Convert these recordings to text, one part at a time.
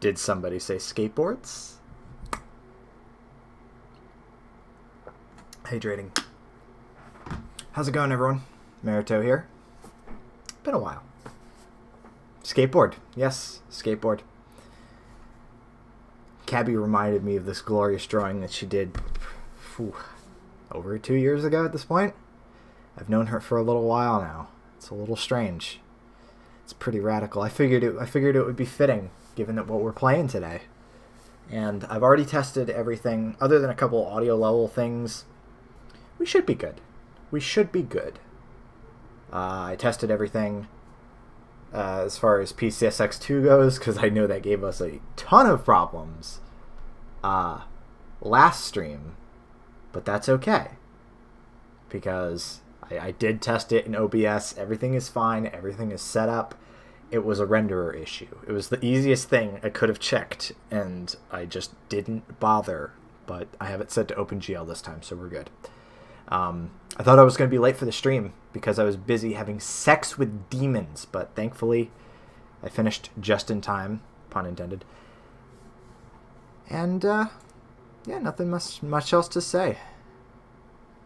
Did somebody say skateboards? Hydrating. How's it going, everyone? Marito here. Been a while. Skateboard. Yes, skateboard. Cabby reminded me of this glorious drawing that she did over 2 years ago at this point. I've known her for a little while now. It's a little strange. It's pretty radical. I figured it would be fitting given that what we're playing today. And I've already tested everything other than a couple audio level things. We should be good. We should be good. I tested everything as far as PCSX2 goes because I know that gave us a ton of problems last stream. But that's okay because I did test it in OBS. Everything is fine. Everything is set up. It was a renderer issue. It was the easiest thing I could have checked, and I just didn't bother. But I have it set to OpenGL this time, so we're good. I thought I was going to be late for the stream because I was busy having sex with demons, but thankfully I finished just in time, pun intended. And yeah, nothing much else to say.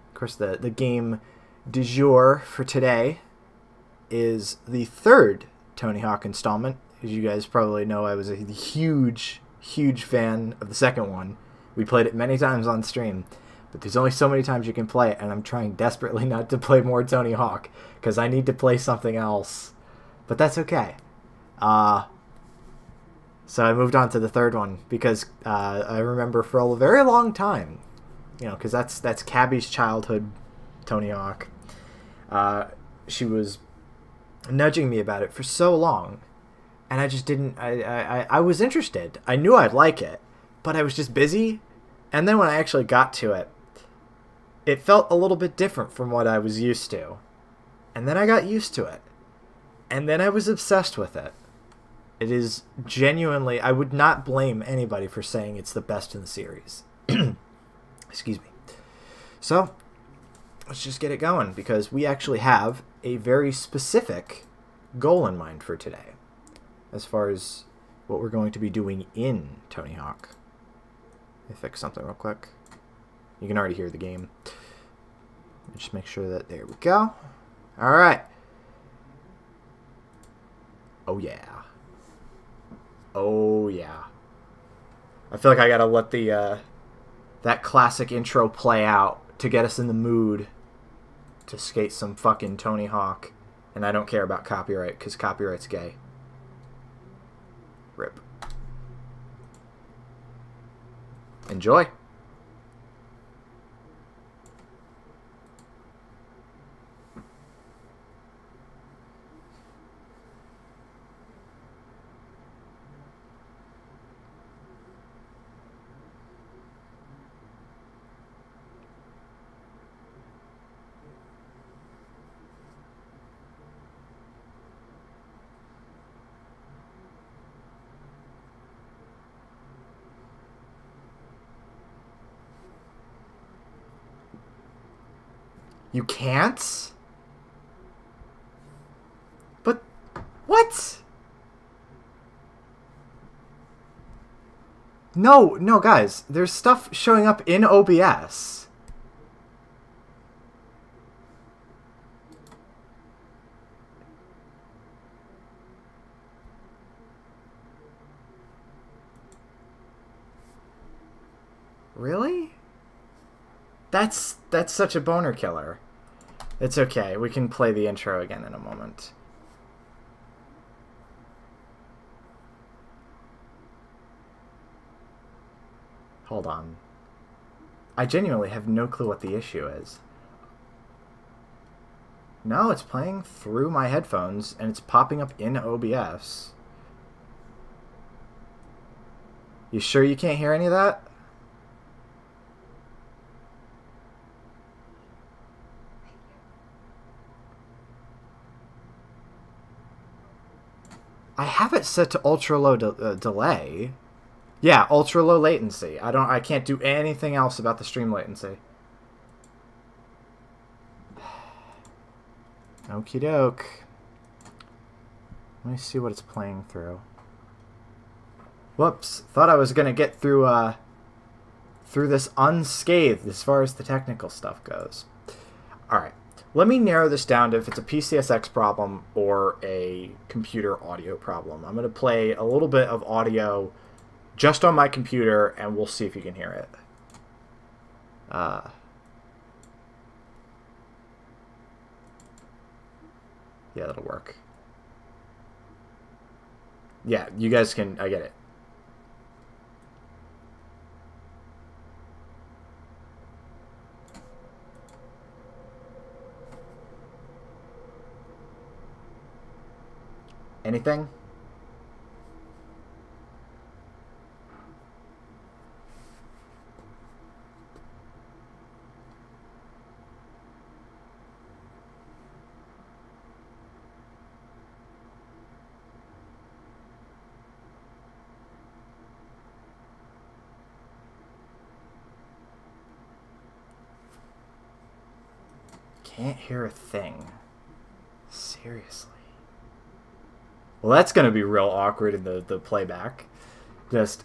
Of course, the game du jour for today is the third Tony Hawk installment. As you guys probably know, I was a huge fan of the second one. We played it many times on stream, but there's only so many times you can play it, and I'm trying desperately not to play more Tony Hawk because I need to play something else. But that's okay. So I moved on to the third one because I remember for a very long time, because that's Cabby's childhood Tony Hawk. She was nudging me about it for so long, and I just didn't. I was interested. I knew I'd like it, but I was just busy. And then when I actually got to it, it felt a little bit different from what I was used to. And then I got used to it, and then I was obsessed with it. It is genuinely. I would not blame anybody for saying it's the best in the series. Excuse me. So let's just get it going because we actually have a very specific goal in mind for today as far as what we're going to be doing in Tony Hawk. Let me fix something real quick. You can already hear the game. Just make sure that there we go. All right. Oh yeah. Oh yeah. I feel like I gotta let the that classic intro play out to get us in the mood to skate some fucking Tony Hawk. And I don't care about copyright, because copyright's gay. Rip. Enjoy. You can't? But what? No, guys. There's stuff showing up in OBS. Really? That's such a boner killer. It's okay. We can play the intro again in a moment. Hold on. I genuinely have no clue what the issue is. No, it's playing through my headphones, and it's popping up in OBS. You sure you can't hear any of that? I have it set to ultra low delay. Yeah, ultra low latency. I can't do anything else about the stream latency. Okie doke. Let me see what it's playing through. Whoops. Thought I was going to get through this unscathed as far as the technical stuff goes. All right. Let me narrow this down to if it's a PCSX problem or a computer audio problem. I'm going to play a little bit of audio just on my computer, and we'll see if you can hear it. Yeah, that'll work. Yeah, you guys can... I get it. Anything? Can't hear a thing. Seriously. Well, that's going to be real awkward in the playback. Just,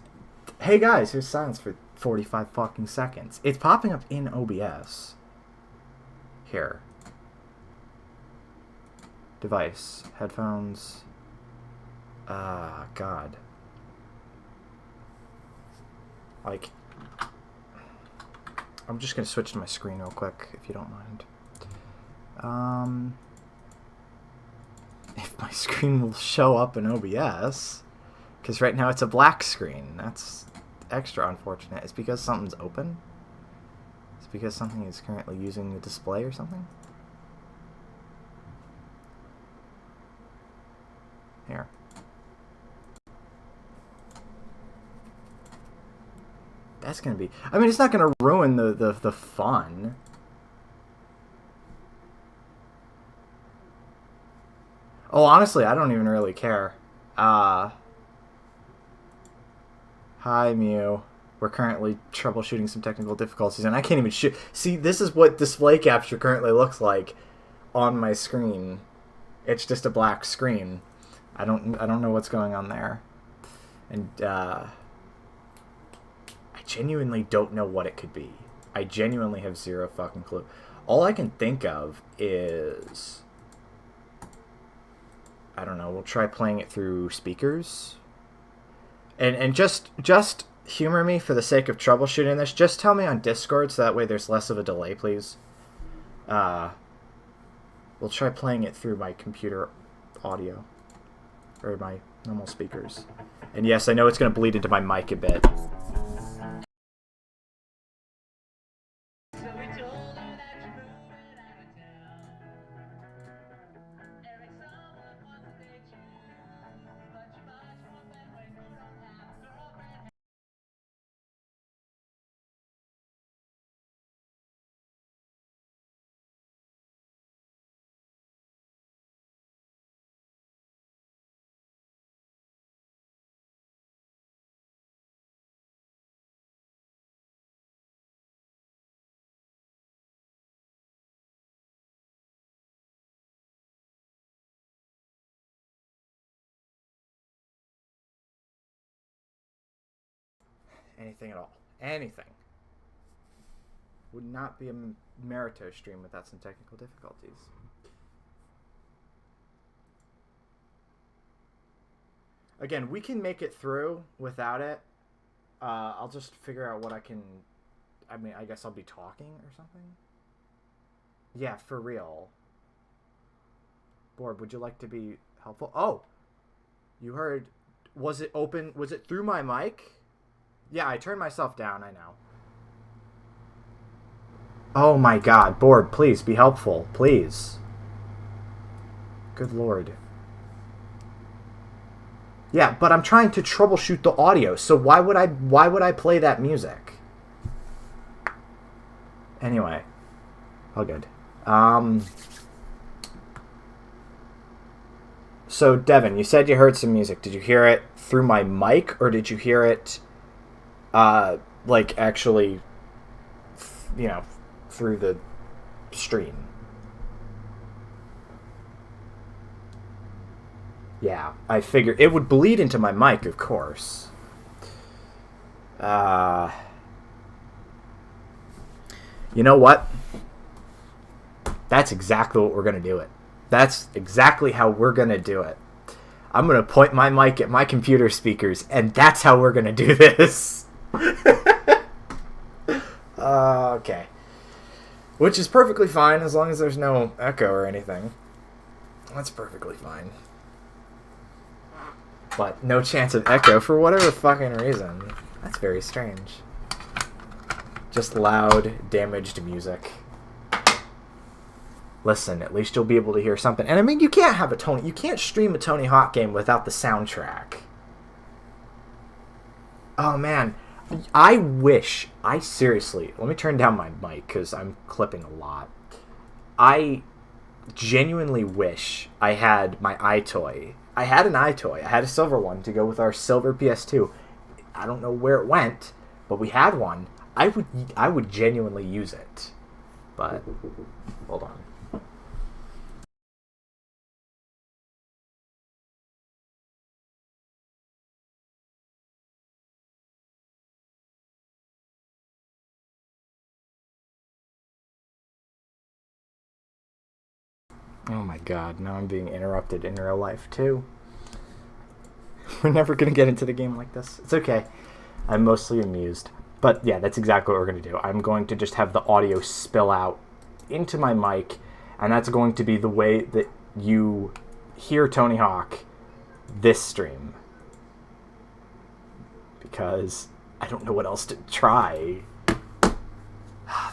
hey guys, here's silence for 45 fucking seconds. It's popping up in OBS. Here. Device. Headphones. God. Like, I'm just going to switch to my screen real quick, if you don't mind. If my screen will show up in OBS, because right now it's a black screen. That's extra unfortunate. It's because something's open? It's because something is currently using the display or something? Here. That's gonna be... I mean, it's not gonna ruin the fun. Oh, honestly, I don't even really care. Hi, Mew. We're currently troubleshooting some technical difficulties, and I can't even shoot. See, this is what display capture currently looks like on my screen. It's just a black screen. I don't know what's going on there. And, I genuinely don't know what it could be. I genuinely have zero fucking clue. All I can think of is... I don't know, we'll try playing it through speakers. And just humor me for the sake of troubleshooting this. Just tell me on Discord so that way there's less of a delay, please. We'll try playing it through my computer audio. Or my normal speakers. And yes, I know it's going to bleed into my mic a bit. Anything at all. Anything. Would not be a Marito stream without some technical difficulties. Again, we can make it through without it. I'll just figure out what I can... I mean, I guess I'll be talking or something? Yeah, for real. Borb, would you like to be helpful? Oh! You heard... Was it open? Was it through my mic? Yeah, I turned myself down, I know. Oh my god, Borb, please, be helpful. Please. Good lord. Yeah, but I'm trying to troubleshoot the audio, so why would I play that music? Anyway. All good. So, Devin, you said you heard some music. Did you hear it through my mic, or did you hear it, like, actually, you know, through the stream? Yeah, I figured it would bleed into my mic, of course. Uh, you know what? That's exactly what we're going to do it. That's exactly how we're going to do it. I'm going to point my mic at my computer speakers, and that's how we're going to do this. Okay. Which is perfectly fine as long as there's no echo or anything. That's perfectly fine. But no chance of echo for whatever fucking reason. That's very strange. Just loud, damaged music. Listen, at least you'll be able to hear something. And I mean, you can't stream a Tony Hawk game without the soundtrack. Oh man, seriously, let me turn down my mic because I'm clipping a lot. I genuinely wish I had my iToy. I had an iToy. I had a silver one to go with our silver PS2. I don't know where it went, but we had one. I would genuinely use it. But hold on. Oh my god, now I'm being interrupted in real life too. We're never going to get into the game like this. It's okay. I'm mostly amused. But yeah, that's exactly what we're going to do. I'm going to just have the audio spill out into my mic, and that's going to be the way that you hear Tony Hawk this stream. Because I don't know what else to try.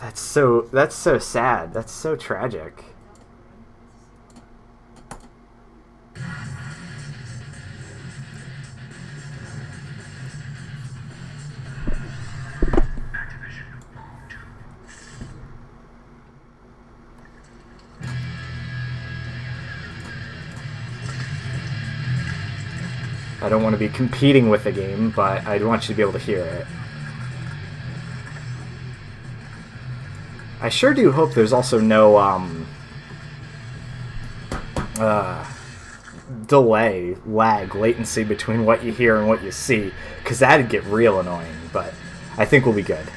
That's so sad. That's so tragic. I don't want to be competing with the game, but I want you to be able to hear it. I sure do hope there's also no delay, lag, latency between what you hear and what you see, because that'd get real annoying, but I think we'll be good.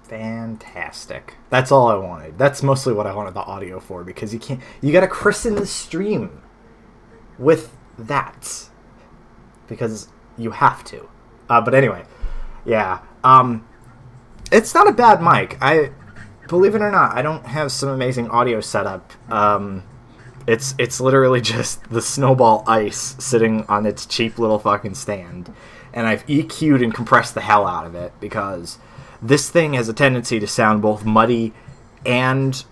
Fantastic. That's all I wanted. That's mostly what I wanted the audio for, because you gotta christen the stream with that, because you have to. But anyway, yeah. It's not a bad mic. Believe it or not, I don't have some amazing audio setup. It's literally just the Snowball Ice sitting on its cheap little fucking stand, and I've EQ'd and compressed the hell out of it, because this thing has a tendency to sound both muddy and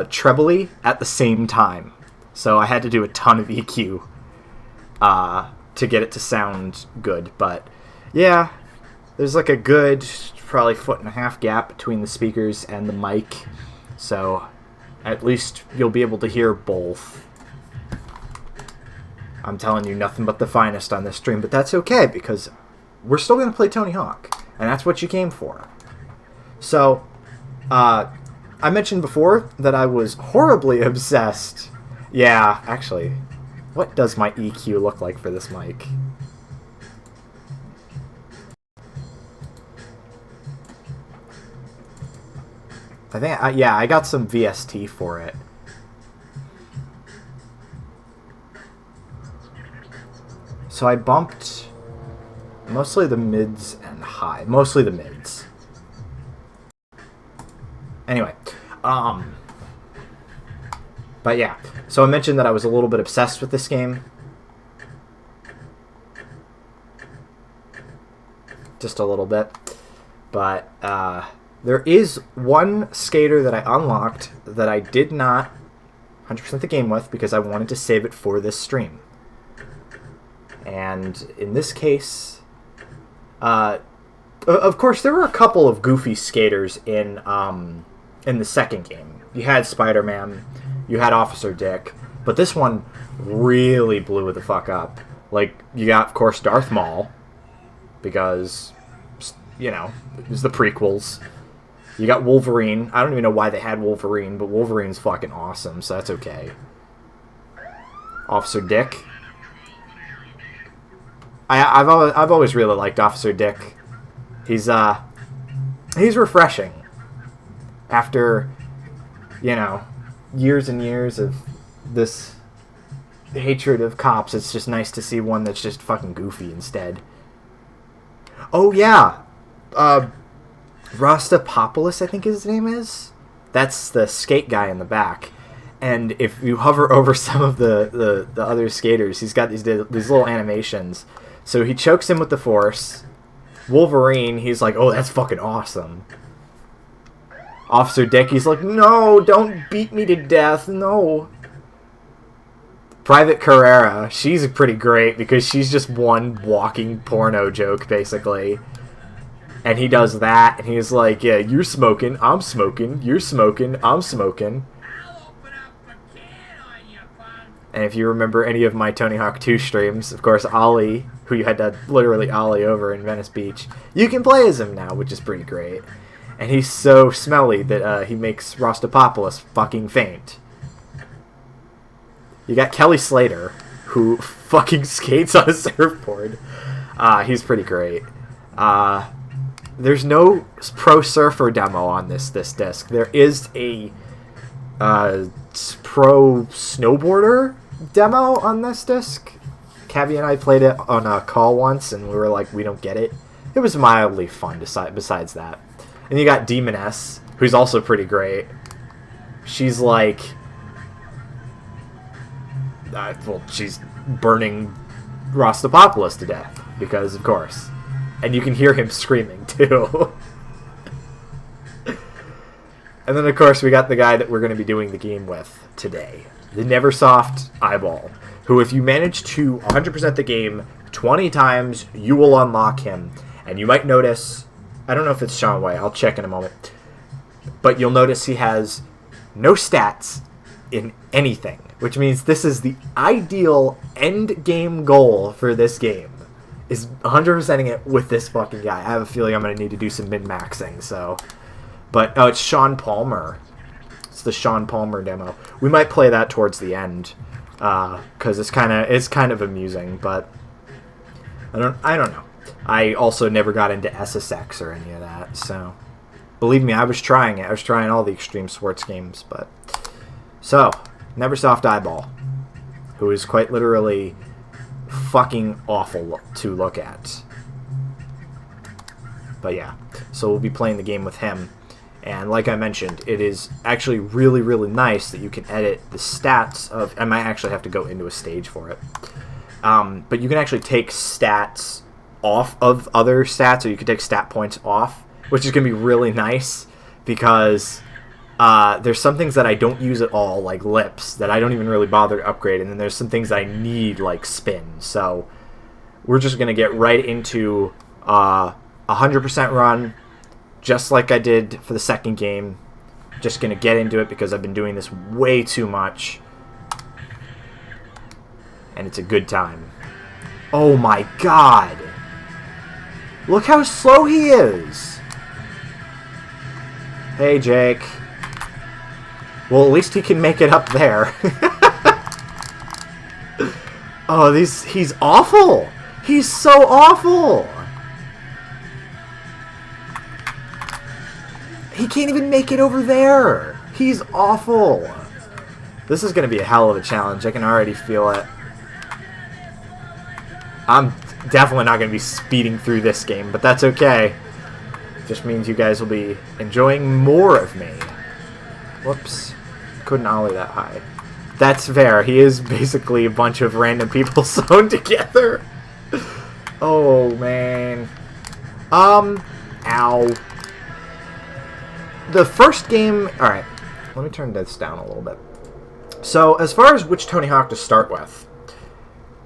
trebly at the same time. So I had to do a ton of EQ to get it to sound good. But yeah, there's like a good probably 1.5 foot gap between the speakers and the mic. So At least you'll be able to hear both. I'm telling you nothing but the finest on this stream, but that's okay because we're still going to play Tony Hawk, and that's what you came for. So, I mentioned before that I was horribly obsessed. Yeah, actually, what does my EQ look like for this mic? I think, yeah, I got some VST for it. So I bumped mostly the mids and high. Mostly the mids. Anyway, but yeah. So I mentioned that I was a little bit obsessed with this game. Just a little bit. But, there is one skater that I unlocked that I did not 100% the game with because I wanted to save it for this stream. And in this case, of course, there were a couple of goofy skaters in the second game. You had Spider-Man, you had Officer Dick, but this one really blew the fuck up. Like, you got, of course, Darth Maul, because, you know, it was the prequels. You got Wolverine. I don't even know why they had Wolverine, but Wolverine's fucking awesome, so that's okay. Officer Dick. I've always really liked Officer Dick. He's refreshing. After, you know, years and years of this hatred of cops, it's just nice to see one that's just fucking goofy instead. Oh yeah, Rostopopoulos, I think his name is. That's the skate guy in the back. And if you hover over some of the other skaters, he's got these little animations. So he chokes him with the force. Wolverine, he's like, oh, that's fucking awesome. Officer Dick, he's like, no, don't beat me to death, no. Private Carrera, she's pretty great because she's just one walking porno joke, basically. And he does that, and he's like, yeah, you're smoking, I'm smoking, you're smoking, I'm smoking. And if you remember any of my Tony Hawk 2 streams, of course, Ollie, who you had to literally Ollie over in Venice Beach, you can play as him now, which is pretty great. And he's so smelly that he makes Rostopopoulos fucking faint. You got Kelly Slater, who fucking skates on a surfboard. He's pretty great. There's no Pro Surfer demo on this disc. There is a Pro Snowboarder demo on this disc. Cavi and I played it on a call once, and we were like, we don't get it. It was mildly fun besides that. And you got Demoness, who's also pretty great. She's like... well, she's burning Rostopopoulos to death, because of course. And you can hear him screaming, too. And then, of course, we got the guy that we're going to be doing the game with today. The Neversoft Eyeball, who if you manage to 100% the game 20 times, you will unlock him. And you might notice... I don't know if it's Shaun Wei. I'll check in a moment. But you'll notice he has no stats in anything, which means this is the ideal end game goal for this game, is 100%ing it with this fucking guy. I have a feeling I'm going to need to do some min-maxing, so... But, oh, it's Sean Palmer. It's the Sean Palmer demo. We might play that towards the end, because it's kind of amusing, but... I don't know. I also never got into SSX or any of that, so... Believe me, I was trying it. I was trying all the extreme sports games, but... So, Neversoft Eyeball, who is quite literally fucking awful to look at. But yeah, so we'll be playing the game with him. And like I mentioned, it is actually really, really nice that you can edit the stats of... I might actually have to go into a stage for it. But you can actually take stats off of other stats, or you can take stat points off, which is going to be really nice, because there's some things that I don't use at all, like lips, that I don't even really bother to upgrade, and then there's some things I need, like spin. So we're just going to get right into 100% run, just like I did for the second game, just going to get into it because I've been doing this way too much. And it's a good time. Oh my god! Look how slow he is! Hey, Jake. Well, at least he can make it up there. Oh, he's awful! He's so awful! He can't even make it over there! He's awful! This is going to be a hell of a challenge. I can already feel it. I'm definitely not going to be speeding through this game, but that's okay. Just means you guys will be enjoying more of me. Whoops. Couldn't ollie that high. That's fair. He is basically a bunch of random people sewn together. Oh, man. Ow. The first game... Alright. Let me turn this down a little bit. So, as far as which Tony Hawk to start with,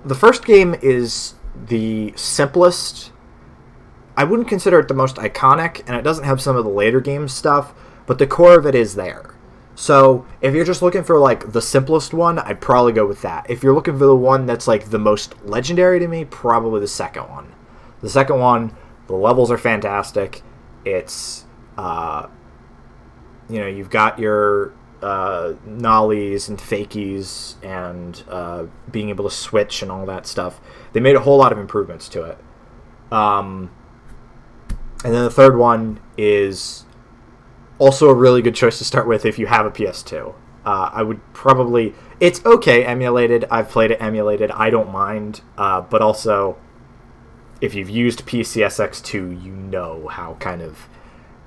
the first game is the simplest. I wouldn't consider it the most iconic, and it doesn't have some of the later game stuff, but the core of it is there. So, if you're just looking for, like, the simplest one, I'd probably go with that. If you're looking for the one that's, like, the most legendary to me, probably the second one. The second one, the levels are fantastic. It's, you know, you've got your nollies and fakies and being able to switch and all that stuff. They made a whole lot of improvements to it. And then the third one is also a really good choice to start with if you have a PS2. I would probably... It's okay emulated. I've played it emulated. I don't mind. But also, if you've used PCSX2, you know how kind of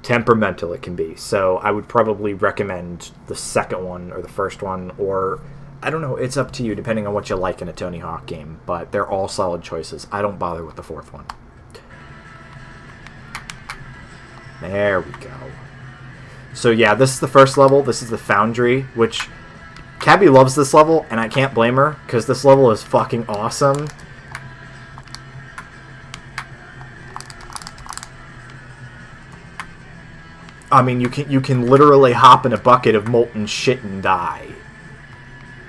temperamental it can be. So I would probably recommend the second one or the first one, or I don't know, it's up to you depending on what you like in a Tony Hawk game, but they're all solid choices. I don't bother with the fourth one. There we go. So yeah, this is the first level. This is the Foundry, which Cabby loves this level, and I can't blame her because this level is fucking awesome. I mean, you can literally hop in a bucket of molten shit and die.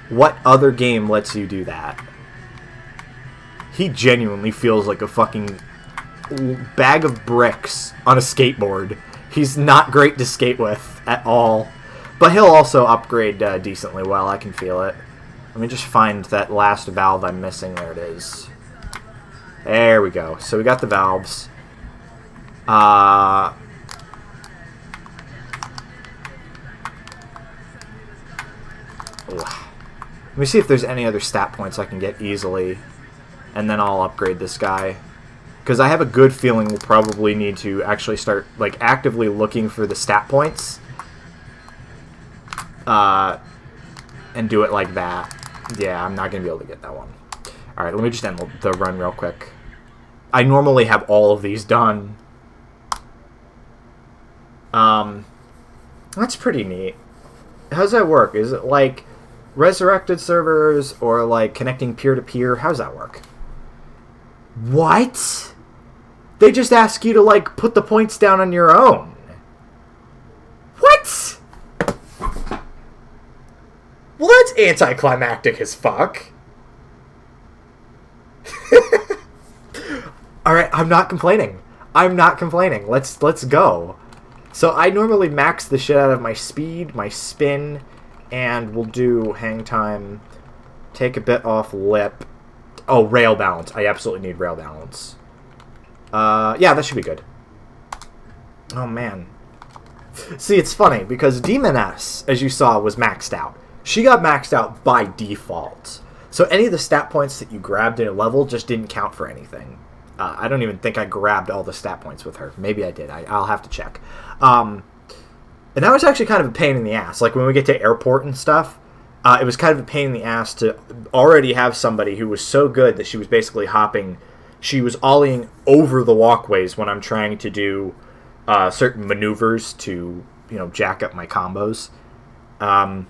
What other game lets you do that? He genuinely feels like a fucking bag of bricks on a skateboard. He's not great to skate with at all. But he'll also upgrade decently well, I can feel it. Let me just find that last valve I'm missing. There it is. There we go. So we got the valves. Let me see if there's any other stat points I can get easily, and then I'll upgrade this guy. Because I have a good feeling we'll probably need to actually start, like, actively looking for the stat points. And do it like that. Yeah, I'm not going to be able to get that one. Alright, let me just end the run real quick. I normally have all of these done. That's pretty neat. How's that work? Is it like resurrected servers or like connecting peer-to-peer? How's that work? What? They just ask you to like put the points down on your own. What? Well, that's anticlimactic as fuck. Alright, I'm not complaining. I'm not complaining. Let's go. So I normally max the shit out of my speed, my spin, and we'll do hang time, take a bit off lip. Oh, rail balance. I absolutely need rail balance. Yeah, that should be good. Oh, man. See, it's funny, because Demon S, as you saw, was maxed out. She got maxed out by default. So any of the stat points that you grabbed in a level just didn't count for anything. I don't even think I grabbed all the stat points with her. Maybe I did. I'll have to check. And that was actually kind of a pain in the ass. Like, when we get to airport and stuff, it was kind of a pain in the ass to already have somebody who was so good that she was basically hopping. She was ollieing over the walkways when I'm trying to do certain maneuvers to, you know, jack up my combos. And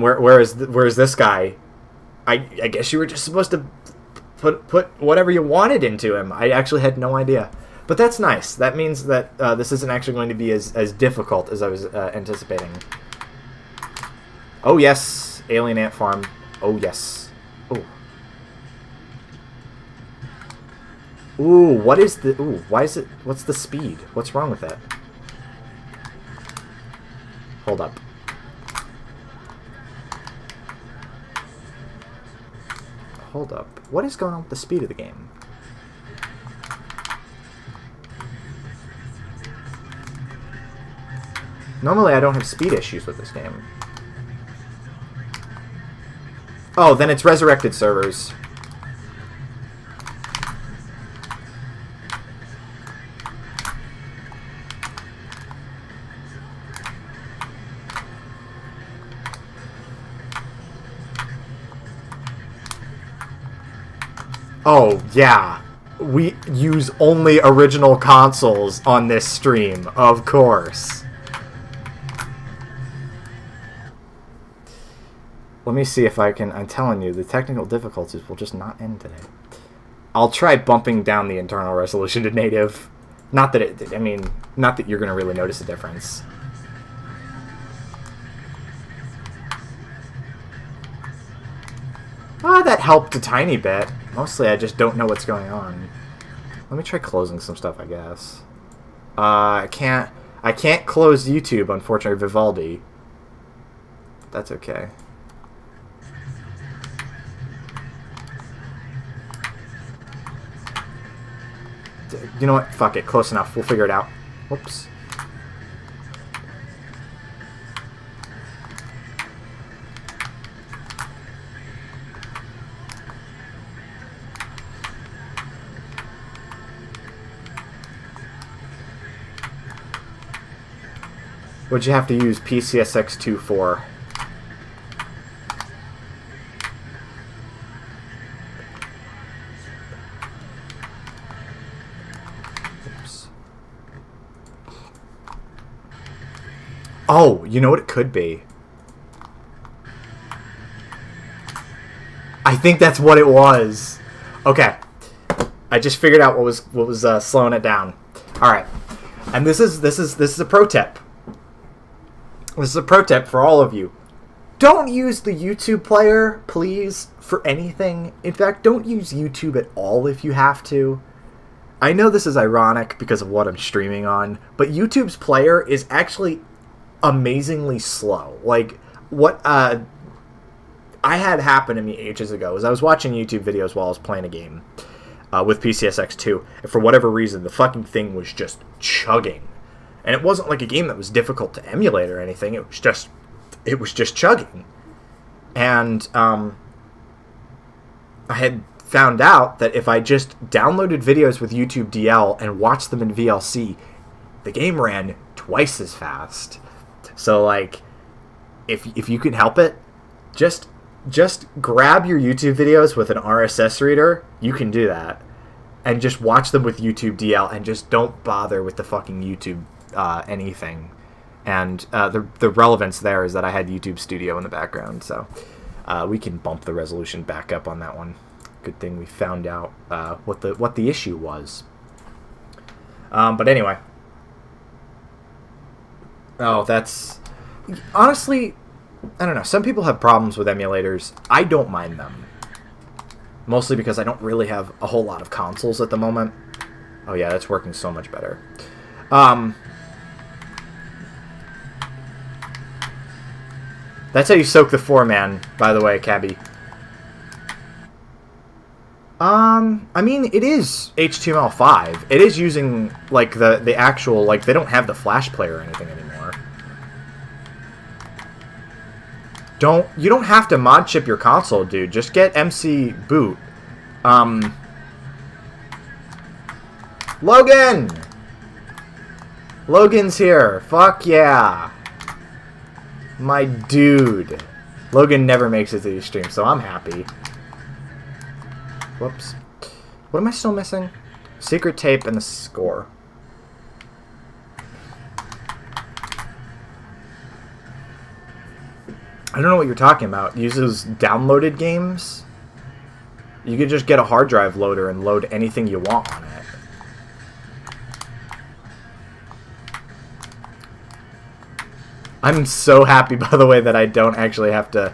whereas this guy, I guess you were just supposed to put whatever you wanted into him. I actually had no idea. But that's nice. That means that this isn't actually going to be as difficult as I was anticipating. Oh, yes. Alien Ant Farm. Oh, yes. Oh. Ooh, what is the... Ooh, why is it... What's the speed? What's wrong with that? Hold up. Hold up. What is going on with the speed of the game? Normally I don't have speed issues with this game. Oh, then it's resurrected servers. Oh, yeah. We use only original consoles on this stream, of course. Let me see if I can... I'm telling you, the technical difficulties will just not end today. I'll try bumping down the internal resolution to native. Not that it... I mean, not that you're going to really notice a difference. Ah, that helped a tiny bit. Mostly I just don't know what's going on. Let me try closing some stuff, I guess. I can't close YouTube, unfortunately, Vivaldi. That's okay. You know what? Fuck it. Close enough. We'll figure it out. Whoops. What'd you have to use PCSX2 for? Oops. Oh, you know what it could be? I think that's what it was. Okay. I just figured out what was slowing it down. All right. And this is a pro tip. This is a pro tip for all of you. Don't use the YouTube player, please, for anything. In fact, don't use YouTube at all if you have to. I know this is ironic because of what I'm streaming on, but YouTube's player is actually amazingly slow. Like, what I had happen to me ages ago was I was watching YouTube videos while I was playing a game with PCSX2, and for whatever reason, the fucking thing was just chugging. And it wasn't like a game that was difficult to emulate or anything. It was just chugging. And I had found out that if I just downloaded videos with YouTube DL and watched them in VLC, the game ran twice as fast. So, like, if you can help it, just grab your YouTube videos with an RSS reader. You can do that. And just watch them with YouTube DL and just don't bother with the fucking YouTube anything. And the relevance there is that I had YouTube Studio in the background, so we can bump the resolution back up on that one. Good thing we found out what the issue was. But anyway. Oh, that's... Honestly, I don't know. Some people have problems with emulators. I don't mind them. Mostly because I don't really have a whole lot of consoles at the moment. Oh yeah, that's working so much better. That's how you soak the 4-man, by the way, Cabby. I mean, it is HTML5. It is using, like, the actual, like, they don't have the Flash player or anything anymore. You don't have to mod chip your console, dude. Just get MC boot. Logan! Logan's here. Fuck yeah. My dude. Logan never makes it to these streams, so I'm happy. Whoops. What am I still missing? Secret tape and the score. I don't know what you're talking about. Uses downloaded games? You could just get a hard drive loader and load anything you want on it. I'm so happy, by the way, that I don't actually have to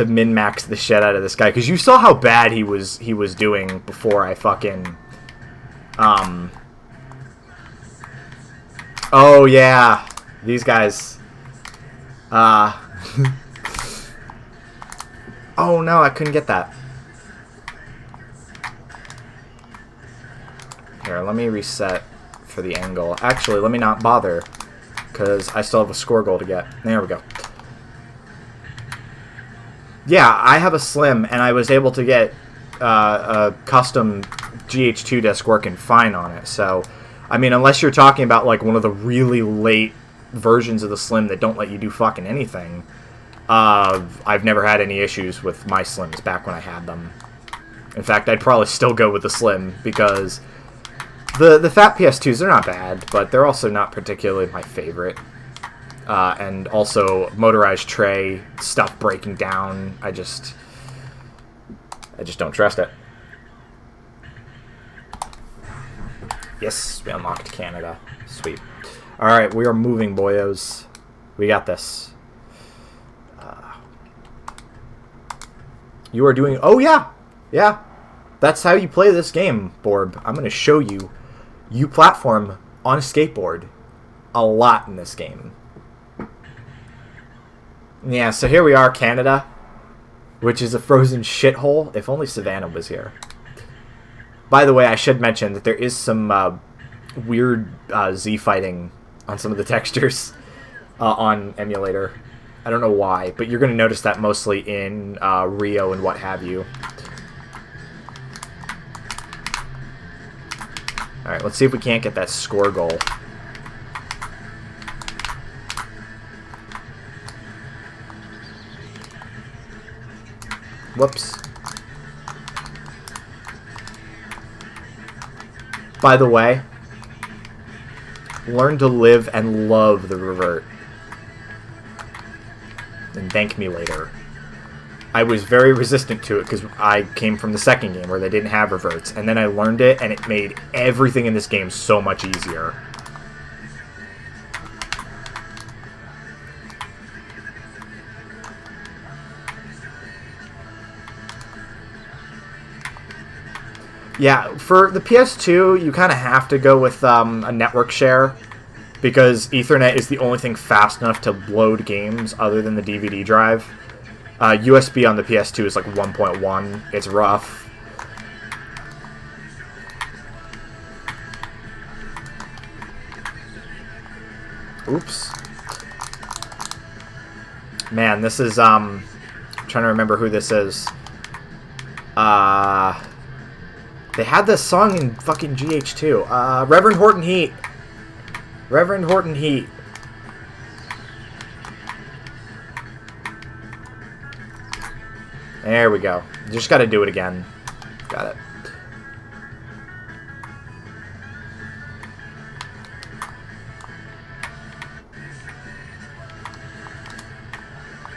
min-max the shit out of this guy, because you saw how bad he was doing before I fucking... Oh, yeah. These guys. Oh, no, I couldn't get that. Here, let me reset for the angle. Actually, let me not bother, because I still have a score goal to get. There we go. Yeah, I have a Slim, and I was able to get a custom GH2 disc working fine on it. So, I mean, unless you're talking about like one of the really late versions of the Slim that don't let you do fucking anything, I've never had any issues with my Slims back when I had them. In fact, I'd probably still go with the Slim, because the fat PS2s, they're not bad, but they're also not particularly my favorite. And also motorized tray, stuff breaking down. I just don't trust it. Yes, we unlocked Canada. Sweet. Alright, we are moving, boyos. We got this. You are doing... Oh, yeah! Yeah. That's how you play this game, Borb. I'm going to show you. You platform on a skateboard a lot in this game. Yeah, so here we are, Canada, which is a frozen shithole. If only Savannah was here. By the way, I should mention that there is some weird Z fighting on some of the textures on emulator. I don't know why, but you're going to notice that mostly in Rio and what have you. Alright, let's see if we can't get that score goal. Whoops. By the way, learn to live and love the revert. And thank me later. I was very resistant to it because I came from the second game where they didn't have reverts, and then I learned it, and it made everything in this game so much easier. Yeah, for the PS2, you kind of have to go with a network share, because Ethernet is the only thing fast enough to load games other than the DVD drive. USB on the PS2 is like 1.1. It's rough. Oops. Man, this is, I'm trying to remember who this is. They had this song in fucking GH2. Reverend Horton Heat. Reverend Horton Heat. There we go. You just gotta do it again. Got it.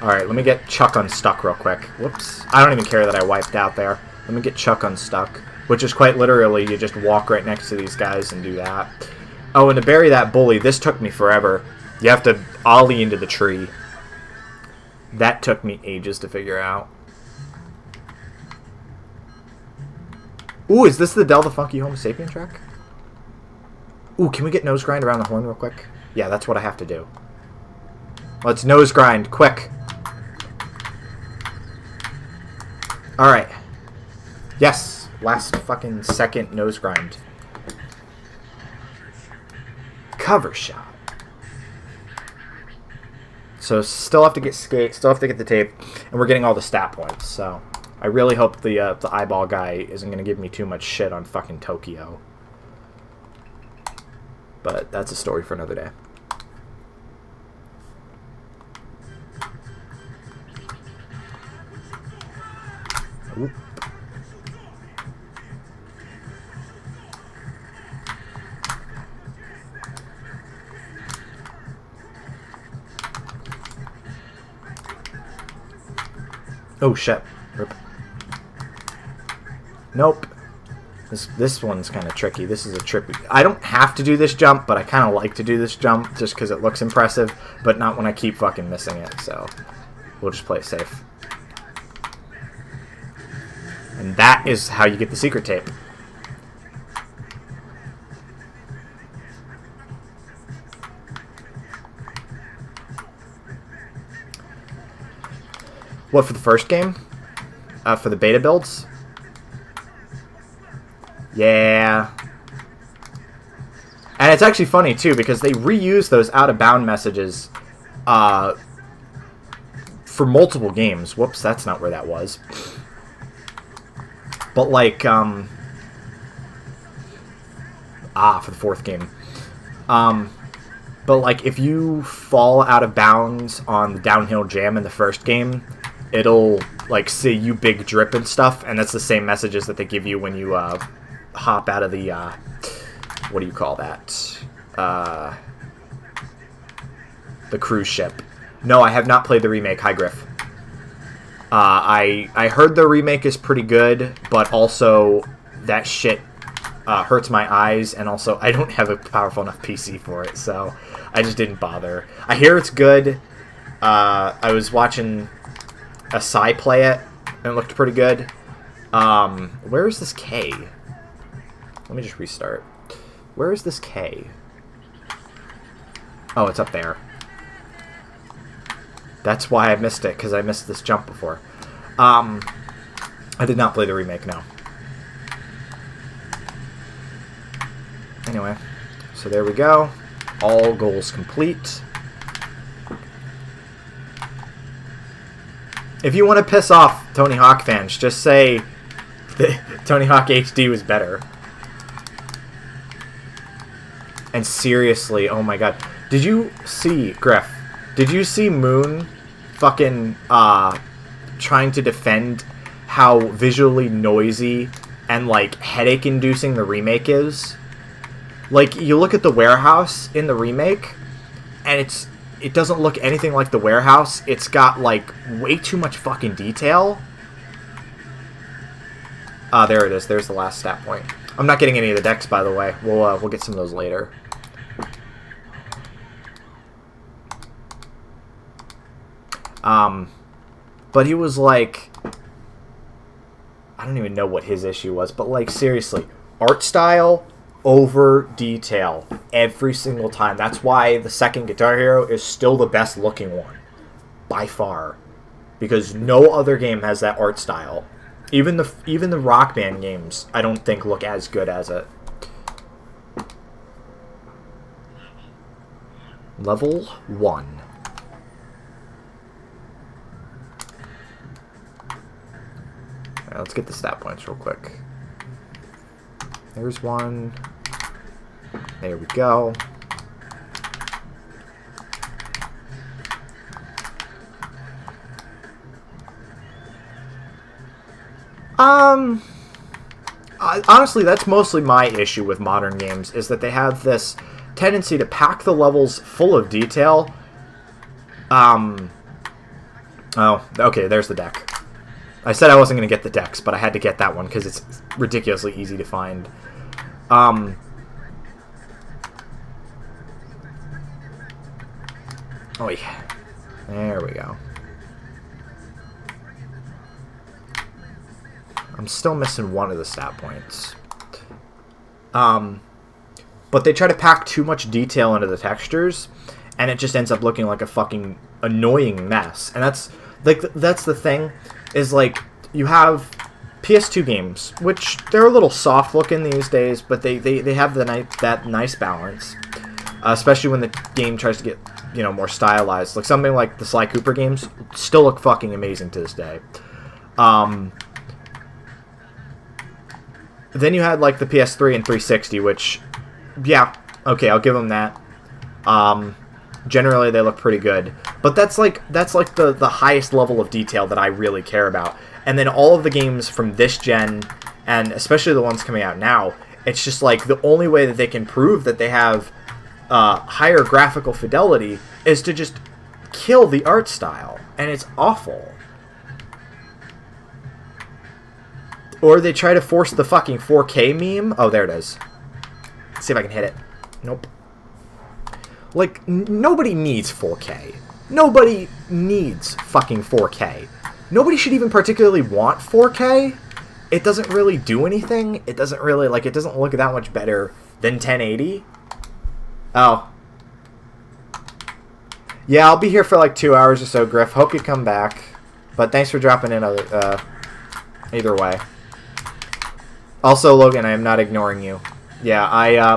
Alright, let me get Chuck unstuck real quick. Whoops. I don't even care that I wiped out there. Let me get Chuck unstuck. Which is quite literally, you just walk right next to these guys and do that. Oh, and to bury that bully, this took me forever. You have to ollie into the tree. That took me ages to figure out. Ooh, is this the Del the Funky Homo Sapien track? Ooh, can we get nose grind around the horn real quick? Yeah, that's what I have to do. Let's nose grind, quick. Alright. Yes, last fucking second nose grind. Cover shot. So still have to get skate, still have to get the tape, and we're getting all the stat points, so... I really hope the eyeball guy isn't going to give me too much shit on fucking Tokyo. But that's a story for another day. Oop. Oh shit. Rip. Nope. This one's kind of tricky. This is a trippy. I don't have to do this jump, but I kind of like to do this jump just because it looks impressive, but not when I keep fucking missing it. So we'll just play it safe. And that is how you get the secret tape. What, for the first game? For the beta builds? Yeah. And it's actually funny, too, because they reuse those out-of-bound messages for multiple games. Whoops, that's not where that was. But, like, for the fourth game. But, like, if you fall out of bounds on the downhill jam in the first game, it'll, like, say you big drip and stuff, and that's the same messages that they give you when you, hop out of the, what do you call that? The cruise ship. No, I have not played the remake, High Griff. I heard the remake is pretty good, but also that shit hurts my eyes, and also I don't have a powerful enough PC for it, so I just didn't bother. I hear it's good. I was watching a Psy play it, and it looked pretty good. Where is this K? Let me just restart. Where is this K? Oh, it's up there. That's why I missed it, because I missed this jump before. I did not play the remake, no. Anyway, so there we go. All goals complete. If you want to piss off Tony Hawk fans, just say that Tony Hawk HD was better. And seriously, oh my god. Did you see, Griff, did you see Moon fucking trying to defend how visually noisy and, like, headache-inducing the remake is? Like, you look at the warehouse in the remake, and it doesn't look anything like the warehouse. It's got, like, way too much fucking detail. There it is. There's the last stat point. I'm not getting any of the decks, by the way. We'll get some of those later. But he was like, I don't even know what his issue was, but, like, seriously, art style over detail every single time. That's why the second Guitar Hero is still the best looking one by far, because no other game has that art style. Even the Rock Band games, I don't think, look as good as it. Level 1. Alright, let's get the stat points real quick. There's one. There we go. Honestly, that's mostly my issue with modern games, is that they have this tendency to pack the levels full of detail. Oh, okay, there's the deck. I said I wasn't going to get the decks, but I had to get that one because it's ridiculously easy to find. Oh, yeah. There we go. I'm still missing one of the stat points. But they try to pack too much detail into the textures, and it just ends up looking like a fucking annoying mess. And that's the thing, is, like, you have PS2 games, which they're a little soft looking these days, but they have that nice balance, especially when the game tries to get, you know, more stylized. Like something like the Sly Cooper games still look fucking amazing to this day. Then you had, like, the PS3 and 360, which, yeah, okay, I'll give them that. Generally, they look pretty good. But that's like the highest level of detail that I really care about. And then all of the games from this gen, and especially the ones coming out now, it's just like the only way that they can prove that they have higher graphical fidelity is to just kill the art style. And it's awful. Or they try to force the fucking 4K meme. Oh, there it is. Let's see if I can hit it. Nope. Like, nobody needs 4K. Nobody needs fucking 4K. Nobody should even particularly want 4K. It doesn't really do anything. It doesn't really, like, it doesn't look that much better than 1080. Oh. Yeah, I'll be here for like 2 hours or so, Griff. Hope you come back. But thanks for dropping in either way. Also, Logan, I am not ignoring you. Yeah,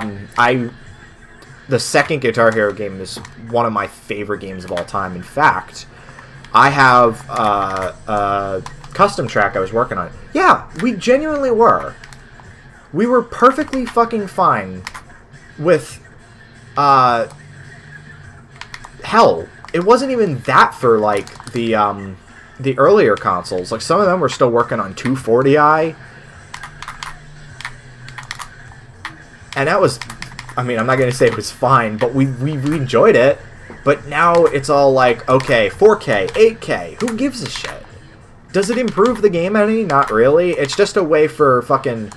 the second Guitar Hero game is one of my favorite games of all time. In fact, I have a custom track I was working on. Yeah, we genuinely were. We were perfectly fucking fine with, hell, it wasn't even that for, like, the earlier consoles. Like, some of them were still working on 240i. And that was, I mean, I'm not going to say it was fine, but we enjoyed it. But now it's all like, okay, 4K, 8K, who gives a shit? Does it improve the game any? Not really. It's just a way for fucking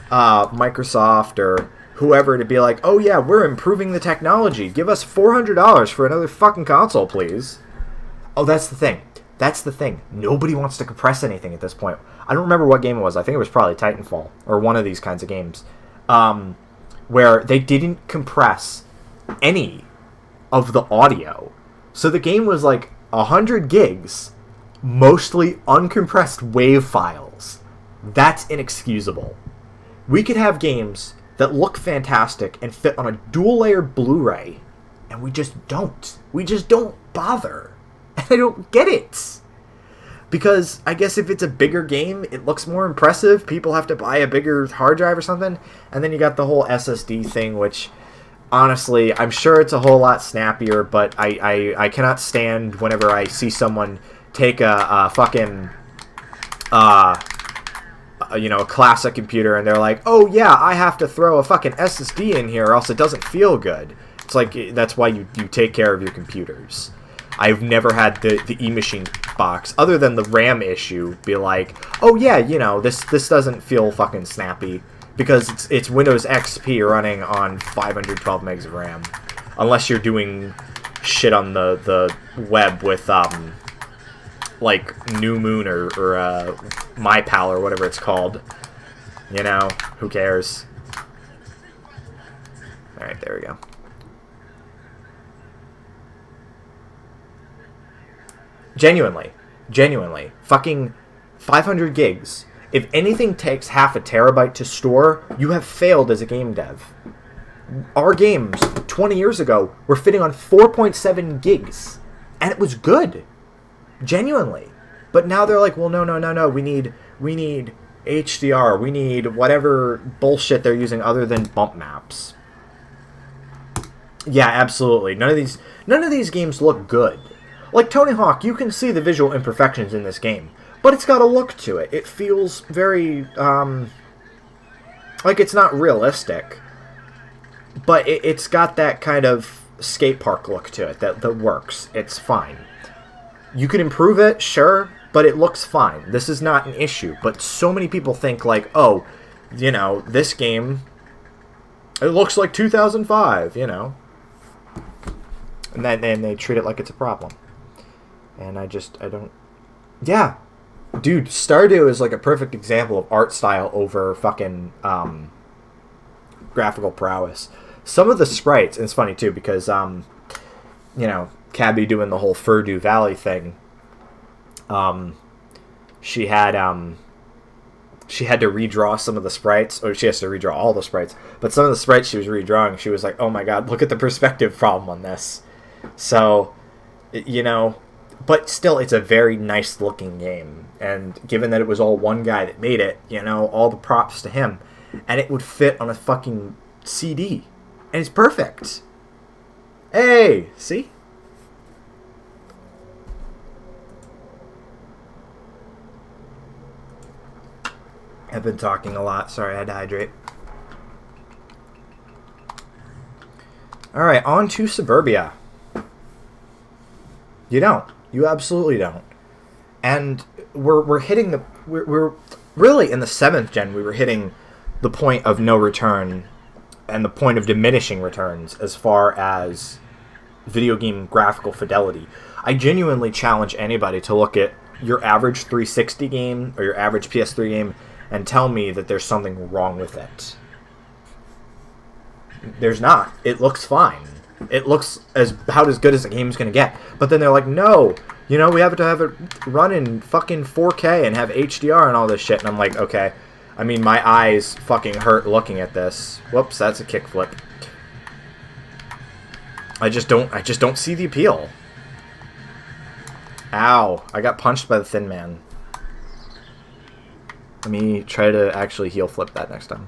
Microsoft or whoever to be like, oh yeah, we're improving the technology. Give us $400 for another fucking console, please. Oh, that's the thing. That's the thing. Nobody wants to compress anything at this point. I don't remember what game it was. I think it was probably Titanfall or one of these kinds of games. Where they didn't compress any of the audio. So the game was like 100 gigs, mostly uncompressed WAV files. That's inexcusable. We could have games that look fantastic and fit on a dual-layer Blu-ray, and we just don't. We just don't bother. And I don't get it. Because I guess if it's a bigger game, it looks more impressive. People have to buy a bigger hard drive or something. And then you got the whole SSD thing, which, honestly, I'm sure it's a whole lot snappier, but I cannot stand whenever I see someone take a fucking, a classic computer, and they're like, oh yeah, I have to throw a fucking SSD in here or else it doesn't feel good. It's like, that's why you take care of your computers. I've never had the eMachine box, other than the RAM issue, be like, oh yeah, this doesn't feel fucking snappy, because it's Windows XP running on 512 megs of RAM. Unless you're doing shit on the web with, like, New Moon or MyPal or whatever it's called. Who cares? Alright, there we go. Genuinely, fucking 500 gigs. If anything takes half a terabyte to store, you have failed as a game dev. Our games 20 years ago were fitting on 4.7 gigs, and it was good. Genuinely. But now they're like, well, no, we need HDR, we need whatever bullshit they're using other than bump maps. Yeah, absolutely. None of these games look good. Like Tony Hawk, you can see the visual imperfections in this game, but it's got a look to it. It feels very, like it's not realistic, but it's got that kind of skate park look to it that works. It's fine. You can improve it, sure, but it looks fine. This is not an issue, but so many people think like, oh, this game, it looks like 2005, And then they treat it like it's a problem. And I don't... Yeah. Dude, Stardew is like a perfect example of art style over fucking graphical prowess. Some of the sprites, and it's funny too, because, Cabby doing the whole Furdew Valley thing, she had to redraw some of the sprites, or she has to redraw all the sprites, but some of the sprites she was redrawing, she was like, oh my god, look at the perspective problem on this. So, but still, it's a very nice looking game, and given that it was all one guy that made it, all the props to him, and it would fit on a fucking CD, and it's perfect. Hey, see? I've been talking a lot, sorry, I had to hydrate. Alright, on to Suburbia. You don't. You absolutely don't. And we're hitting the... really in the 7th gen, we were hitting the point of no return and the point of diminishing returns as far as video game graphical fidelity. I genuinely challenge anybody to look at your average 360 game or your average PS3 game and tell me that there's something wrong with it. There's not. It looks fine. It looks about as good as the game's going to get. But then they're like, no, you know, we have to have it run in fucking 4K and have HDR and all this shit. And I'm like, okay. I mean, my eyes fucking hurt looking at this. Whoops, that's a kickflip. I just don't see the appeal. Ow, I got punched by the Thin Man. Let me try to actually heel flip that next time.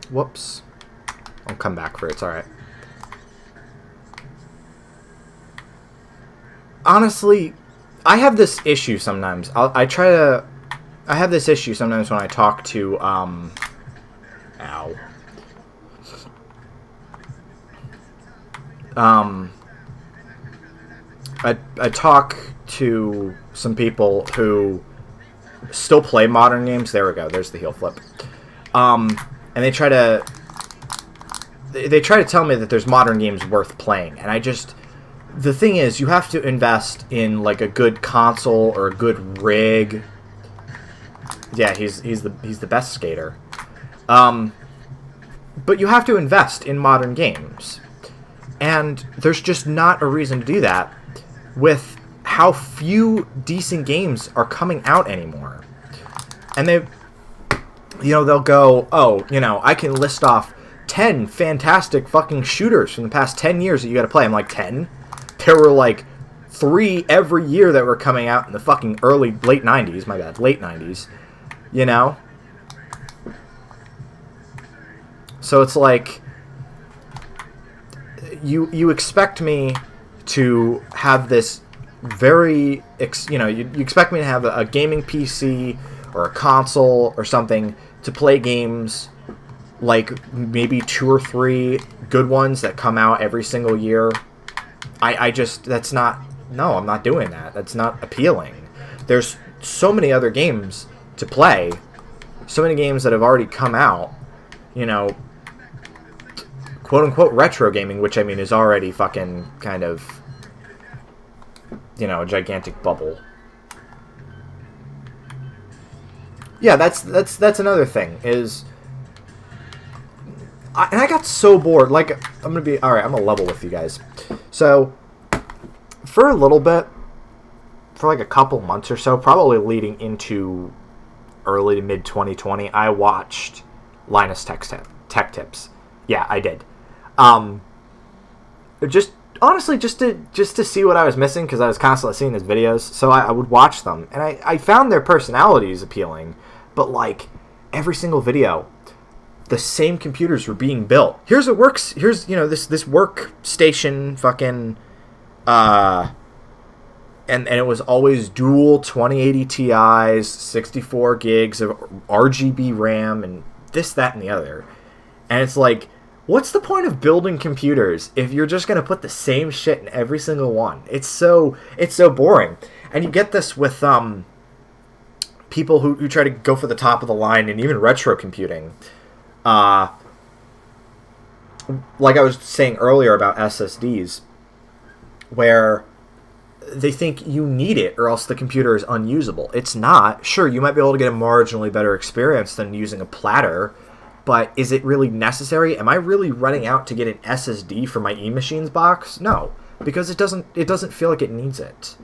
Whoops. I'll come back for it, it's alright. Honestly, I have this issue sometimes. I have this issue sometimes when I talk to, ow. I talk to some people who still play modern games. There we go. There's the heel flip. And they try to tell me that there's modern games worth playing, and the thing is, you have to invest in like a good console or a good rig. Yeah, he's the best skater. But you have to invest in modern games, and there's just not a reason to do that with how few decent games are coming out anymore. And they'll go, oh, I can list off 10 fantastic fucking shooters from the past 10 years that you got to play. I'm like, 10? There were like 3 every year that were coming out in the fucking late 90s. My bad, late 90s. So it's like, you expect me to have this very, you expect me to have a gaming PC or a console or something to play games, like maybe 2 or 3 good ones that come out every single year. That's not, no, I'm not doing that. That's not appealing. There's so many other games to play, so many games that have already come out, quote unquote retro gaming, which I mean is already fucking kind of, a gigantic bubble. Yeah, that's another thing is, I got so bored. Like, I'm gonna level with you guys. So, for a little bit, for like a couple months or so, probably leading into early to mid 2020, I watched Linus Tech Tips. Yeah, I did. Just honestly, just to see what I was missing, because I was constantly seeing his videos. So I would watch them, and I found their personalities appealing. But like every single video, the same computers were being built. Here's what works. Here's this workstation fucking and it was always dual 2080 Ti's, 64 gigs of RGB RAM, and this, that, and the other. And it's like, what's the point of building computers if you're just gonna put the same shit in every single one? It's so boring. And you get this with people who try to go for the top of the line, and even retro computing. Like I was saying earlier about SSDs, where they think you need it or else the computer is unusable. It's not. Sure, you might be able to get a marginally better experience than using a platter, but is it really necessary? Am I really running out to get an SSD for my eMachines box? No, because it doesn't feel like it needs it.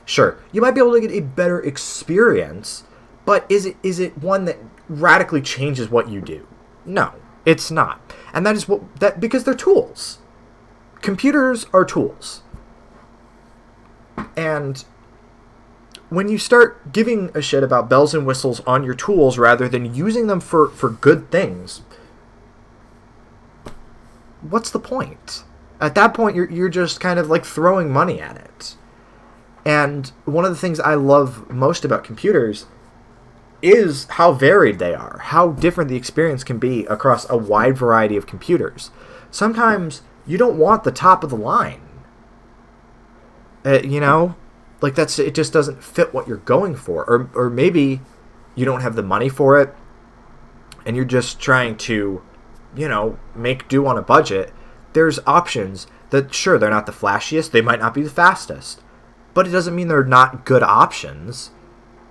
Sure, you might be able to get a better experience, but is it one that radically changes what you do? No, it's not. And that is because they're tools. Computers are tools. And when you start giving a shit about bells and whistles on your tools rather than using them for good things, what's the point? At that point, you're just kind of like throwing money at it. And one of the things I love most about computers is how varied they are, how different the experience can be across a wide variety of computers. Sometimes you don't want the top of the line. You know, like it just doesn't fit what you're going for, or maybe you don't have the money for it, and you're just trying to, make do on a budget. There's options that, sure, they're not the flashiest, they might not be the fastest, but it doesn't mean they're not good options.